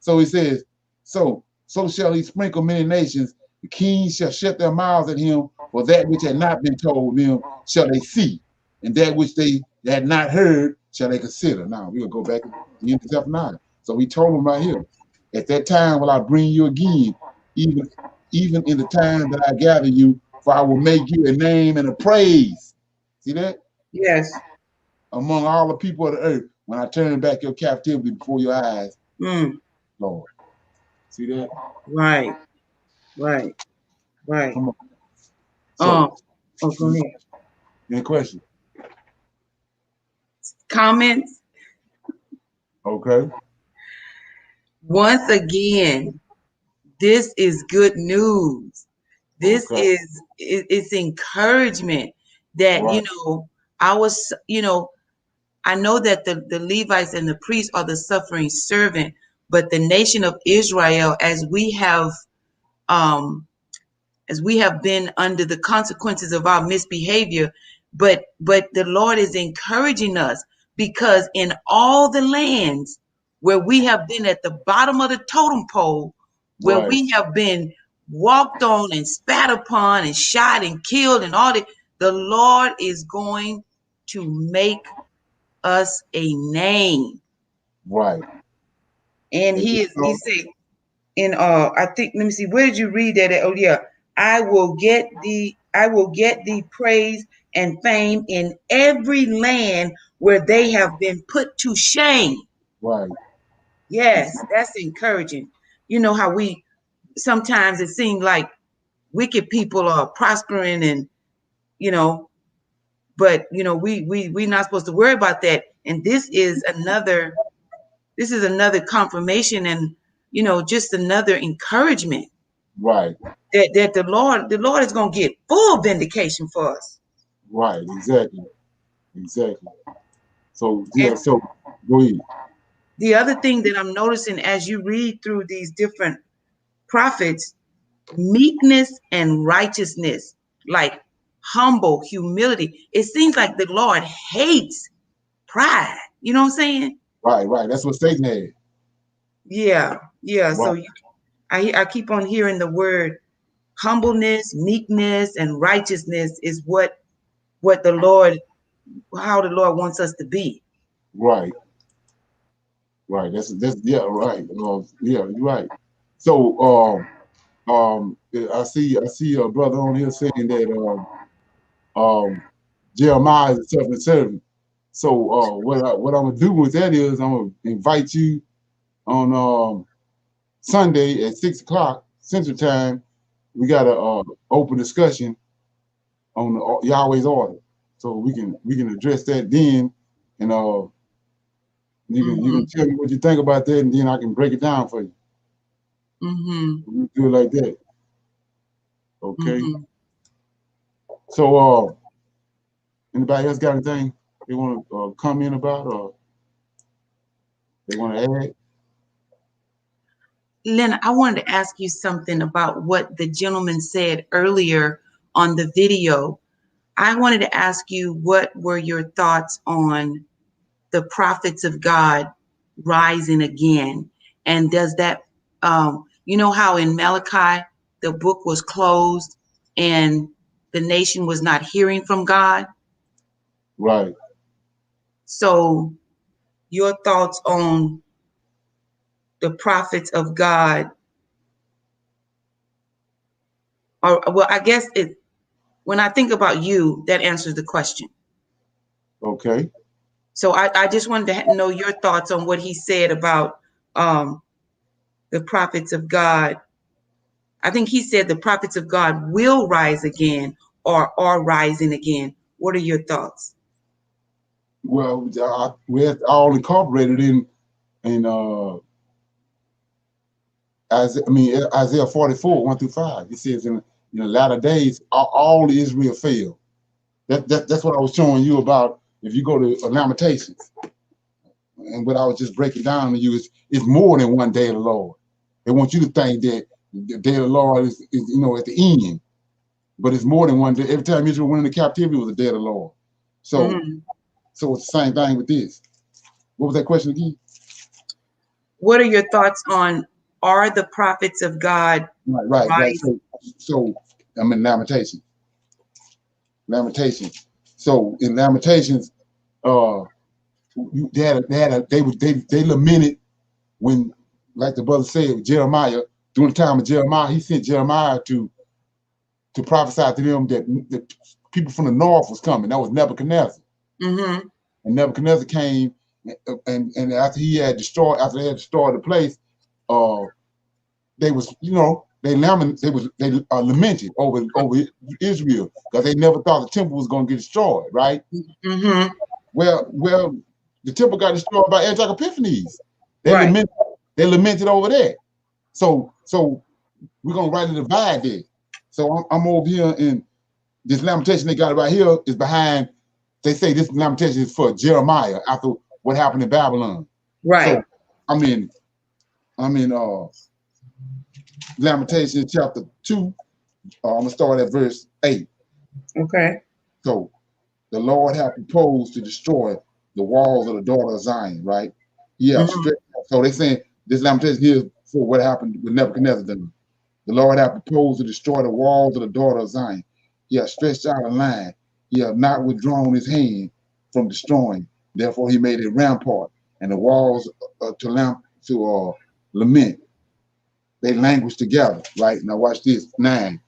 So he says, so shall he sprinkle many nations. The kings shall shut their mouths at him. For that which had not been told them shall they see. And that which they had not heard shall they consider. Now we'll go back to the end of chapter 9. So he told them right here, at that time will I bring you again, even in the time that I gather you, for I will make you a name and a praise. See that?
Yes.
Among all the people of the earth, when I turn back your captivity before your eyes, Lord. See that?
Right. Right. Right.
Come on. So,
go ahead.
Any question?
Comments?
Okay.
Once again, this is good news. This is it's encouragement that I was I know that the Levites and the priests are the suffering servant, but the nation of Israel, um, as we have been under the consequences of our misbehavior, but the Lord is encouraging us because in all the lands where we have been at the bottom of the totem pole, where we have been walked on and spat upon and shot and killed and all that, the Lord is going to make us a name.
Right.
And he said in I think, let me see, where did you read that at? Oh yeah. I will get the praise and fame in every land where they have been put to shame.
Right.
Yes, that's encouraging. You know how we sometimes it seems like wicked people are prospering and but we're not supposed to worry about that. And this is another confirmation and just another encouragement.
Right.
That the Lord is going to get full vindication for us.
Right. Exactly. So yeah. So go ahead.
The other thing that I'm noticing as you read through these different prophets, meekness and righteousness, like humble humility. It seems like the Lord hates pride. You know what I'm saying?
Right. That's what Satan had.
Yeah.
Right.
So I keep on hearing the word humbleness, meekness, and righteousness is how the Lord wants us to be.
Right. That's yeah. Right. Yeah. You're right. So I see a brother on here saying that Jeremiah is a suffering servant. So what I'm gonna do with that is I'm gonna invite you on Sunday at 6 o'clock Central Time. We got a open discussion on the, Yahweh's order, so we can address that then, and you can tell me what you think about that, and then I can break it down for you. We do it like that. Okay. So anybody else got anything they want to comment about or they want to add?
Len, I wanted to ask you something about what the gentleman said earlier on the video. I wanted to ask you what were your thoughts on the prophets of God rising again? And does that, you know how in Malachi, the book was closed and the nation was not hearing from God?
Right.
So your thoughts on the prophets of God, or well, I guess when I think about you, that answers the question.
Okay.
So I just wanted to know your thoughts on what he said about the prophets of God. I think he said the prophets of God will rise again or are rising again. What are your thoughts?
Well, we're all incorporated in Isaiah 44, 1-5. It says in the latter days, all Israel failed. That's what I was showing you about. If you go to Lamentations, and what I was just breaking down to you is more than one day of the Lord. They want you to think that the day of the Lord is at the end, but it's more than one day. Every time Israel went into captivity was the day of the Lord. So so it's the same thing with this. What was that question again?
What are your thoughts on, are the prophets of God
Right. So I'm in Lamentations. So in Lamentations, they lamented when, like the brother said, Jeremiah, during the time of Jeremiah, he sent Jeremiah to prophesy to them that the people from the north was coming. That was Nebuchadnezzar. And Nebuchadnezzar came, and after they had destroyed the place, they lamented over Israel because they never thought the temple was going to get destroyed, right? Well, the temple got destroyed by Antioch Epiphanes. They lamented over that. So we're gonna rightly divide that. So I'm over here, and this lamentation they got right here is behind. They say this lamentation is for Jeremiah after what happened in Babylon.
Right.
So I'm in Lamentation chapter 2. I'm gonna start at verse 8.
Okay.
So the Lord hath proposed to destroy the walls of the daughter of Zion, right? Yeah. So they saying this lamentation here is for what happened with Nebuchadnezzar. The Lord hath proposed to destroy the walls of the daughter of Zion. He hath stretched out a line. He hath not withdrawn his hand from destroying. Therefore he made a rampart, and the walls to lament. They languish together, right? Now watch this. 9.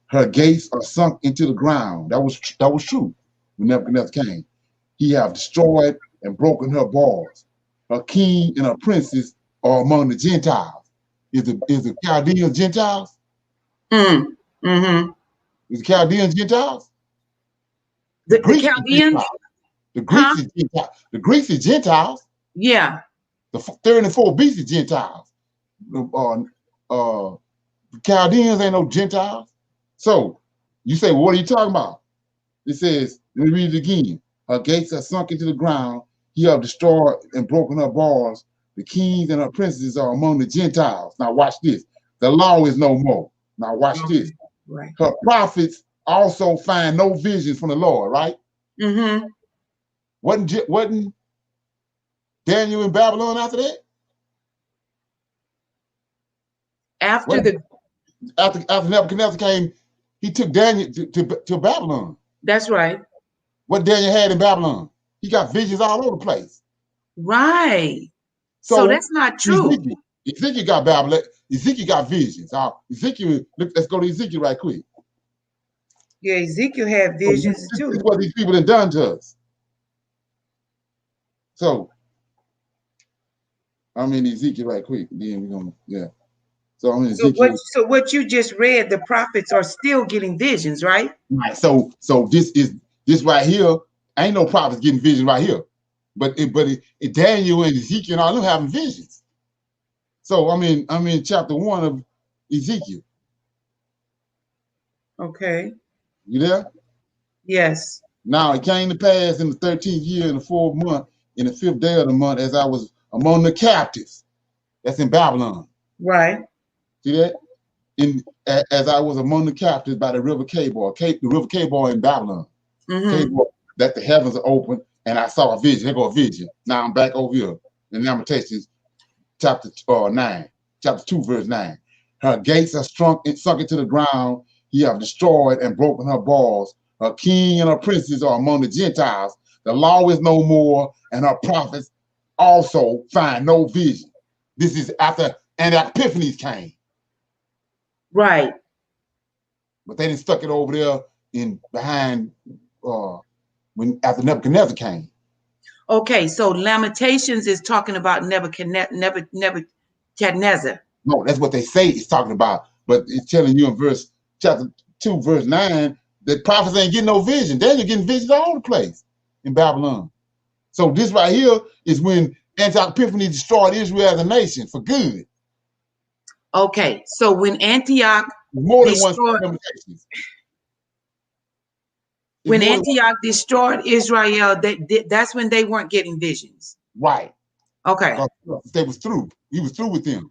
Her gates are sunk into the ground. That was true when Nebuchadnezzar came. He have destroyed and broken her bars. Her king and her princes are among the Gentiles. Is the Chaldeans Gentiles?
Mm-hmm.
Is the Chaldeans Gentiles?
The
Greeks
Chaldeans?
The Greeks is Gentiles. The Greeks is Gentiles.
Yeah.
The third and fourth beast is Gentiles. Chaldeans ain't no Gentiles. So you say, well, what are you talking about? It says, let me read it again. Her gates are sunk into the ground. He have destroyed and broken her bars. The kings and her princes are among the Gentiles. Now watch this. The law is no more. Now watch this.
Right.
Her prophets also find no visions from the Lord, right?
Mm-hmm.
Wasn't Daniel in Babylon after that? After Nebuchadnezzar came, he took Daniel to Babylon.
That's right.
What Daniel had in Babylon? He got visions all over the place.
Right. So that's not true.
Ezekiel got Babylon. Ezekiel got visions. Ezekiel, let's go to Ezekiel right quick.
Yeah, Ezekiel had visions too.
This is what these people have done to us. So I'm in Ezekiel right quick. Then we're gonna, yeah. So I'm in Ezekiel.
So what you just read, the prophets are still getting visions, right?
Right. So this right here. Ain't no prophets getting visions right here, but Daniel and Ezekiel and all them having visions. So I'm in chapter 1 of Ezekiel.
Okay.
You there?
Yes.
Now it came to pass in the 13th year, in the 4th month, in the 5th day of the month, as I was among the captives. That's in Babylon.
Right.
See that? As I was among the captives by the river Kabor, the river Kabor in Babylon. Kabor, that the heavens are open, and I saw a vision. There go a vision. Now I'm back over here in Lamentations, chapter 9, chapter 2, verse 9. Her gates are sunk into the ground. He have destroyed and broken her bars. Her king and her princes are among the Gentiles. The law is no more, and her prophets also find no vision. This is after and Epiphanies came.
Right.
But they didn't stuck it over there behind after Nebuchadnezzar came.
Okay, so Lamentations is talking about Nebuchadnezzar.
No, that's what they say it's talking about. But it's telling you in chapter 2, verse 9, that prophets ain't getting no vision. Daniel getting visions all over the place in Babylon. So this right here is when Antioch destroyed Israel as a nation for good.
Okay, so when Antioch
more than one
when Antioch destroyed Israel, that's when they weren't getting visions.
Right.
Okay.
They was through. He was through with them.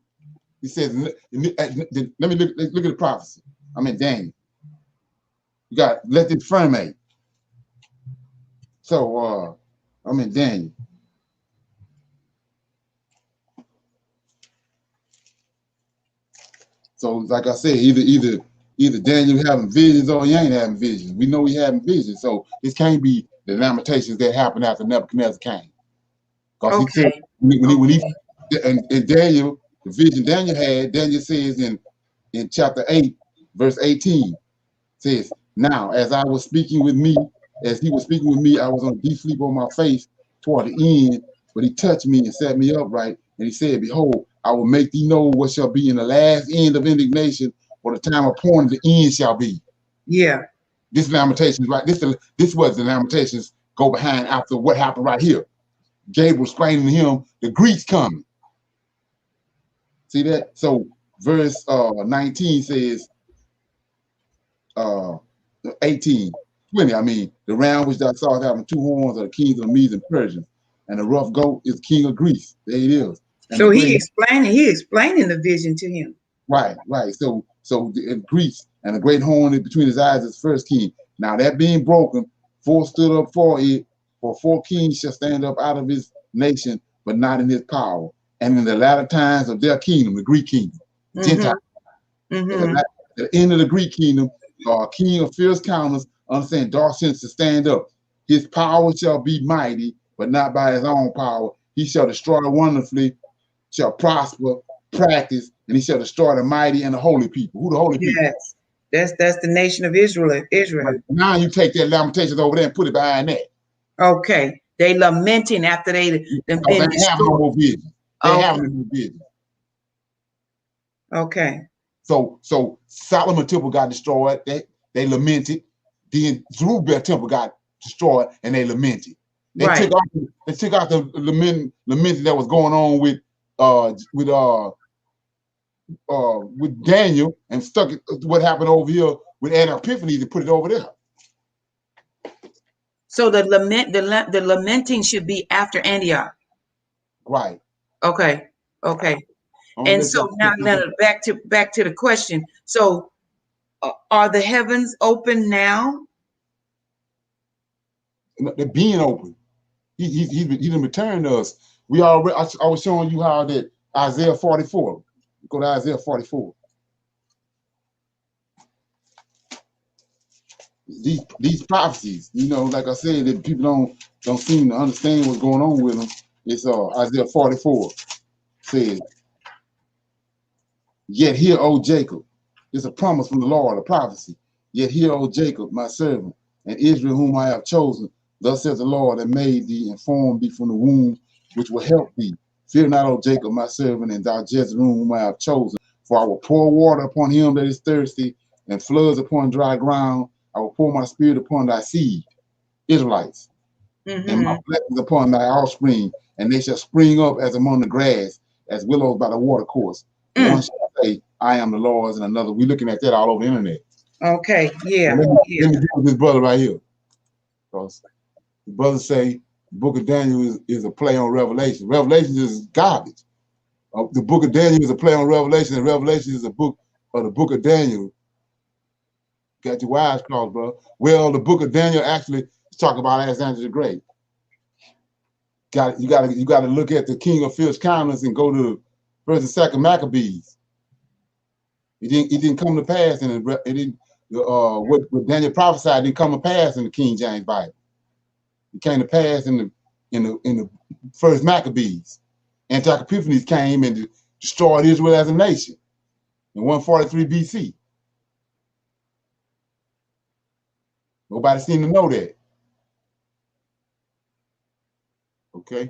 He says, let me look at the prophecy. I'm in Daniel. You got let this firmate. So I'm in Daniel. So like I said, either Daniel having visions or he ain't having visions. We know he having visions. So this can't be the Lamentations that happened after Nebuchadnezzar came. Because he said when Daniel, the vision Daniel had, Daniel says in chapter 8, verse 18, says, now as I was speaking with me, as he was speaking with me, I was on deep sleep on my face toward the end, but he touched me and set me upright, and he said, behold, I will make thee know what shall be in the last end of indignation, for the time appointed the end shall be.
Yeah.
This Lamentations, right? This was the Lamentations go behind after what happened right here. Gabriel explaining to him the Greeks coming. See that? So verse 19 says, uh 18, 20. I mean, the ram which thou sawest having 2 horns are the kings of the Medes and Persians, and the rough goat is king of Greece. There it is. And
So
the
he
great
explaining the vision to him.
right. So in Greece, and the great horn between his eyes is first king. Now that being broken, 4 stood up for it, for 4 kings shall stand up out of his nation, but not in his power. And in the latter times of their kingdom, the Greek kingdom, the Gentile, at the end of the Greek kingdom, king of fierce countenance, understand dark sense to stand up. His power shall be mighty, but not by his own power. He shall destroy wonderfully, shall prosper, practice, and he shall destroy the mighty and the holy people. Who the holy people?
Yes, that's the nation of Israel.
Right. Now you take that lamentations over there and put it behind that.
Okay, they lamenting after they've been
destroyed. They have no more vision. They have no more vision.
Okay.
So Solomon temple got destroyed. They lamented. Then Zerubbabel temple got destroyed, and they lamented. They took out the lamenting that was going on with Daniel and stuck it. What happened over here with Epiphanes and put it over there.
So the lamenting should be after Antioch.
Right.
Okay. And so now, Leonard, back to the question. So, are the heavens open now?
They're being open. He didn't return to us. We already. I was showing you how that Isaiah 44. Go to Isaiah 44. These prophecies, like I said, that people don't seem to understand what's going on with them. It's Isaiah 44 says, "Yet hear, O Jacob," it's a promise from the Lord, a prophecy. "Yet hear, O Jacob, my servant, and Israel, whom I have chosen. Thus says the Lord, that made thee and formed thee from the womb, which will help thee. Fear not, O Jacob, my servant, and thou Jezreel, whom I have chosen. For I will pour water upon him that is thirsty, and floods upon dry ground. I will pour my spirit upon thy seed," Israelites, "and my blessings upon thy offspring, and they shall spring up as among the grass, as willows by the watercourse. One shall say, I am the Lord's, and another." We're looking at that all over the internet.
Okay, yeah.
Let me deal with this brother right here. Because the brother say the book of Daniel is a play on Revelation. Revelation is garbage. The book of Daniel is a play on Revelation, and Revelation is a book of the book of Daniel. Got your wires crossed, bro. Well, the book of Daniel actually is talking about Alexander the Great. You got to look at the king of fierce countenance and go to First and Second Maccabees. It didn't come to pass, and it didn't. What Daniel prophesied didn't come to pass in the King James Bible. It came to pass in the First Maccabees. Antiochus Epiphanes came and destroyed Israel as a nation in 143 BC. Nobody seemed to know that. Okay.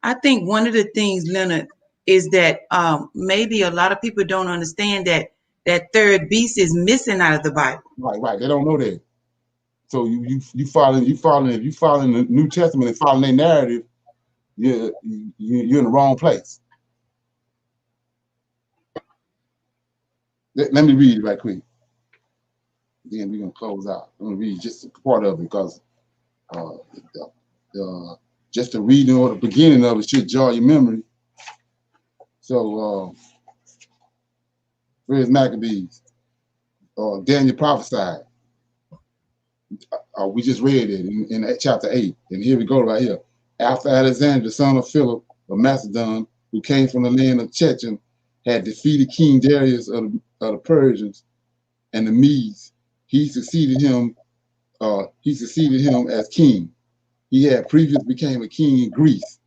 I think one of the things, Leonard, is that maybe a lot of people don't understand that third beast is missing out of the Bible.
Right. They don't know that. So you following the New Testament and following their narrative, you're in the wrong place. Let me read it right quick. Then we're gonna close out. I'm gonna read just a part of it because just the reading or the beginning of it should jog your memory. So where's Maccabees? Daniel prophesied. We just read it in chapter 8, and here we go right here. After Alexander, the son of Philip of Macedon, who came from the land of Chechen, had defeated King Darius of the Persians and the Medes, he succeeded him as king. He had previously became a king in Greece.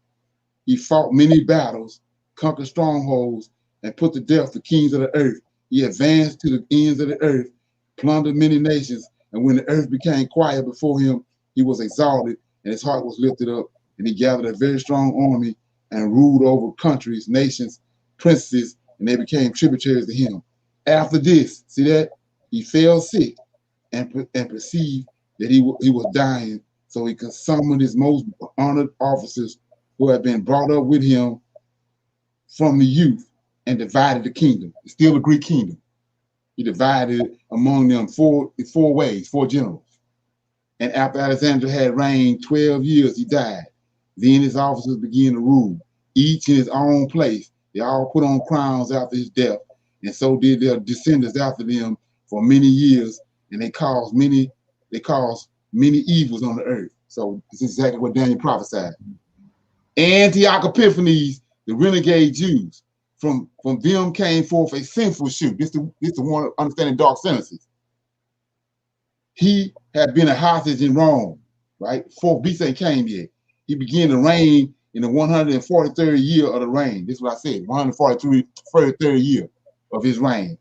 He fought many battles, conquered strongholds, and put to death the kings of the earth. He advanced to the ends of the earth, plundered many nations, and when the earth became quiet before him, he was exalted, and his heart was lifted up, and he gathered a very strong army and ruled over countries, nations, princes, and they became tributaries to him. After this, see that? He fell sick and perceived that he was dying, so he summoned his most honored officers who had been brought up with him from the youth and divided the kingdom. It's still a Greek kingdom. He divided it among them four ways, four generals. And after Alexander had reigned 12 years, he died. Then his officers began to rule, each in his own place. They all put on crowns after his death, and so did their descendants after them for many years, and they caused many evils on the earth. So this is exactly what Daniel prophesied. Antioch Epiphanes, the renegade Jews, from them came forth a sinful shoot. This the one understanding dark sentences. He had been a hostage in Rome, right? Fourth beast ain't came yet. He began to reign in the 143rd year of the reign. This is what I said, 143rd year of his reign.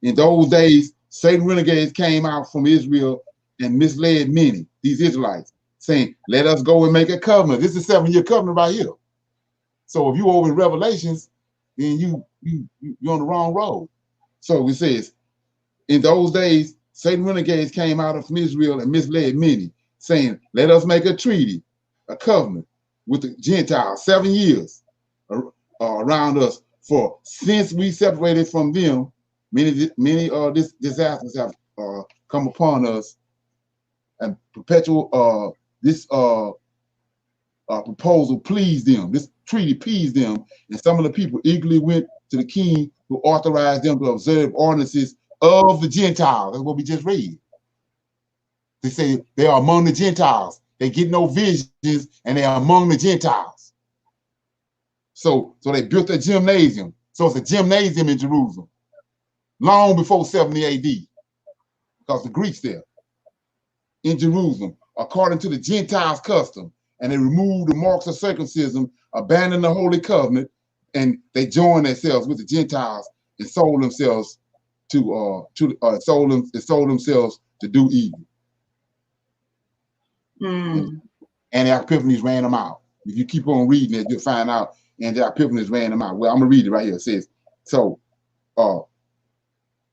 In those days, Satan renegades came out from Israel and misled many, these Israelites, saying, let us go and make a covenant. This is a 7-year covenant right here. So if you over in Revelations, then you're on the wrong road. So it says, in those days, Satan renegades came out of Israel and misled many, saying, let us make a treaty, a covenant with the Gentiles, 7 years around us. For since we separated from them, many disasters have come upon us, and perpetual this proposal pleased them. This treaty pleased them, and some of the people eagerly went to the king, who authorized them to observe ordinances of the Gentiles. That's what we just read. They say they are among the Gentiles. They get no visions, and they are among the Gentiles. So they built a gymnasium. So it's a gymnasium in Jerusalem, long before 70 AD, because the Greeks there in Jerusalem, according to the Gentiles' custom, and they removed the marks of circumcision, abandoned the Holy Covenant, and they joined themselves with the Gentiles and sold themselves to do evil. Antioch Epiphanes ran them out. If you keep on reading it, you'll find out Antioch Epiphanes ran them out. Well, I'm gonna read it right here. It says, so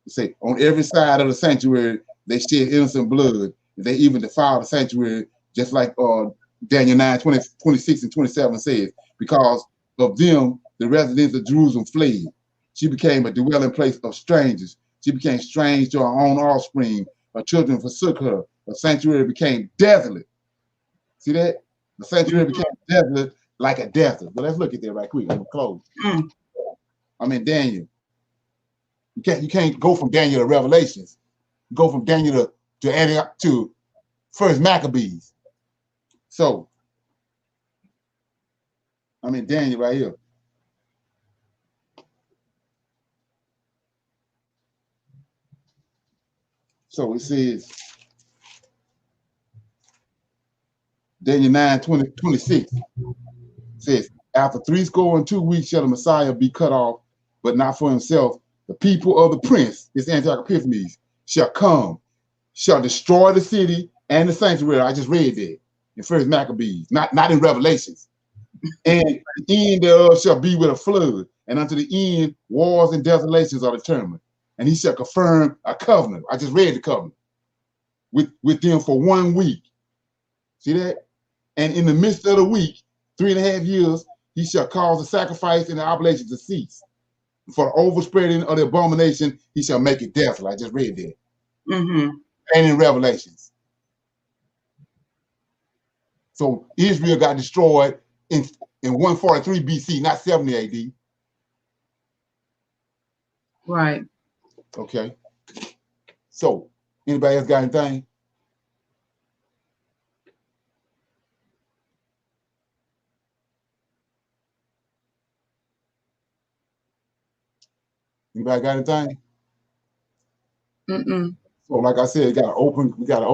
say on every side of the sanctuary they shed innocent blood. They even defiled the sanctuary, just like Daniel 9, 26 and 27 says, because of them, the residents of Jerusalem fled. She became a dwelling place of strangers. She became strange to her own offspring. Her children forsook her. The sanctuary became desolate. See that? The sanctuary became desolate like a desert. But let's look at that right quick. I'm gonna close. I'm in Daniel. You can't go from Daniel to Revelations. You go from Daniel to Antioch to First Maccabees. So I'm in Daniel right here. So it says, Daniel 9, 26 says, after 62 weeks shall the Messiah be cut off, but not for himself. The people of the prince, this Antioch Epiphanes, shall come, shall destroy the city and the sanctuary. I just read that in First Maccabees, not in Revelations. And the end thereof shall be with a flood, and unto the end wars and desolations are determined. And he shall confirm a covenant. I just read the covenant with them for 1 week. See that? And in the midst of the week, 3.5 years, he shall cause the sacrifice and the oblation to cease. For the overspreading of the abomination, he shall make it desolate. I just read that. And in Revelations. So Israel got destroyed in 143 BC, not 70 AD.
Right.
Okay. So anybody else got anything? Anybody got anything? So like I said, we got an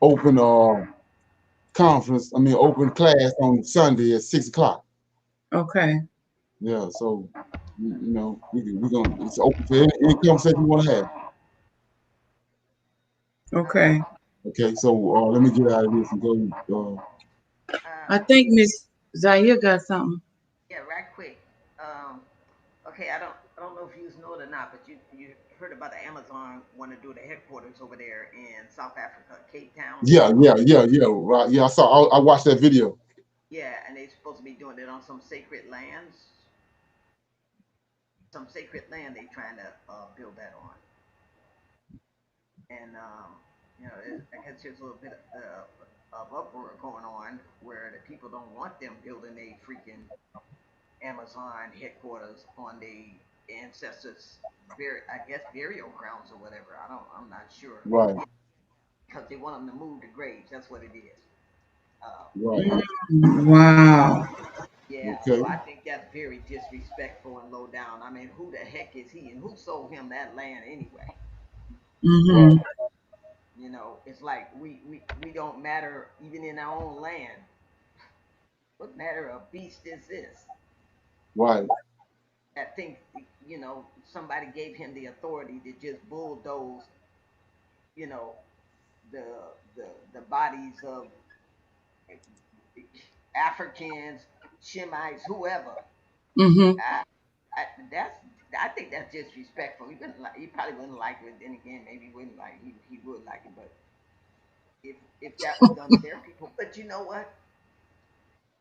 open conference. I mean, open class on Sunday at 6 o'clock.
Okay.
Yeah. So we're gonna. It's open for any conversation you want to have.
Okay.
Okay. So let me get out of this and go.
I think Miss Zaire got something.
Yeah, right quick. Okay, I don't know if you know it or not, but you heard about the Amazon want to do the headquarters over there in South Africa, Cape Town.
Yeah. Right. Yeah, I watched that video.
Yeah, and they're supposed to be doing it on some sacred lands. some sacred land they trying to build that on. And I guess there's a little bit of uproar going on where the people don't want them building a freaking Amazon headquarters on the ancestors' burial grounds or whatever. I'm not sure.
Right.
Because they want them to move the graves. That's what it is.
Right.
Wow.
Yeah.
Okay.
So I think that's very disrespectful and low down. I mean, who the heck is he, and who sold him that land anyway?
Mm-hmm.
You know, it's like we don't matter even in our own land. What matter of beast is this?
Right.
That thinks, somebody gave him the authority to just bulldoze, you know, the the bodies of Africans, Shemites, whoever.
Mm-hmm.
I, I, that's I think that's disrespectful. He probably wouldn't like it. Then again, maybe he wouldn't like it. He would like it, but if that was done to their people, but you know what?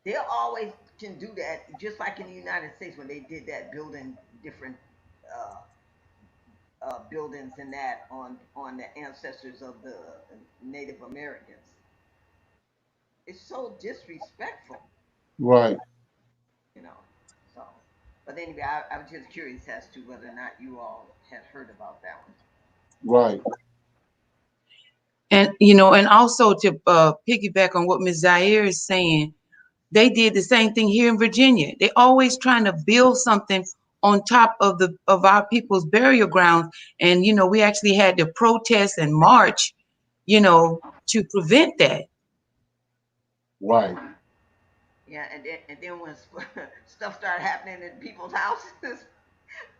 They always can do that, just like in the United States when they did that, building different buildings and that on the ancestors of the Native Americans. It's so disrespectful,
Right.
you know. So, but anyway, I was just curious as to whether or not you all had heard about that one.
Right.
And also to piggyback on what Ms. Zaire is saying, they did the same thing here in Virginia. They always trying to build something on top of our people's burial grounds. And we actually had to protest and march, to prevent that.
Right.
Yeah, and then when stuff started happening in people's houses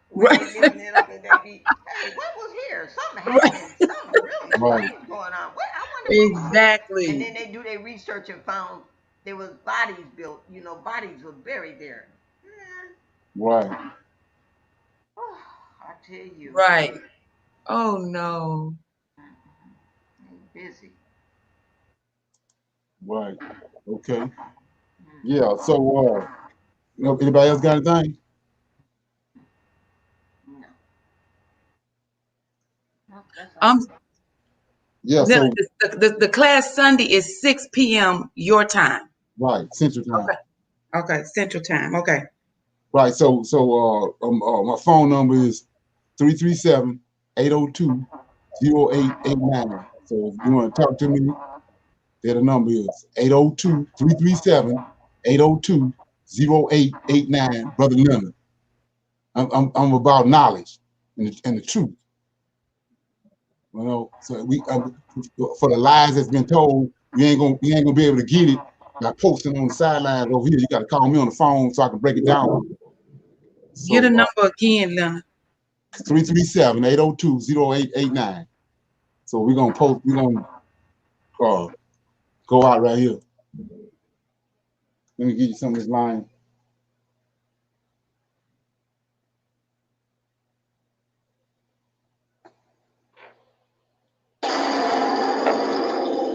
where
Right.
they living in them, and they be, hey, what was here? Something
Right.
happened. Something really
Right.
strange going on. What I wonder what was here. And
Exactly.
then they do their research and found there was bodies built. Bodies were buried there.
Right.
Oh, I tell you,
Right. Oh no.
busy.
Right. Okay.
Mm,
Yeah. So, anybody else got anything?
no, no, that's all.
Um,
Yeah.
the,
So,
the class Sunday is 6 p.m. your time.
right. Central Time.
Okay. Okay. Central Time. Okay.
Right. So, my phone number is 337-802-0889. So if you want to talk to me, there the number is 802-337-802-0889. Brother Leonard. I'm about knowledge and the truth. So for the lies that's been told, you ain't gonna be able to get it by posting on the sidelines over here. You got to call me on the phone so I can break it down.
Get a
So
number again, Leonard.
337-802-0889. So we're gonna go out right here. Let me give you some of this line.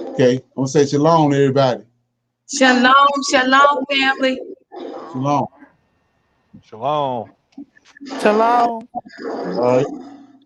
Okay, I'm gonna say shalom to everybody.
Shalom, shalom, family.
Shalom.
Shalom.
Shalom.
All right.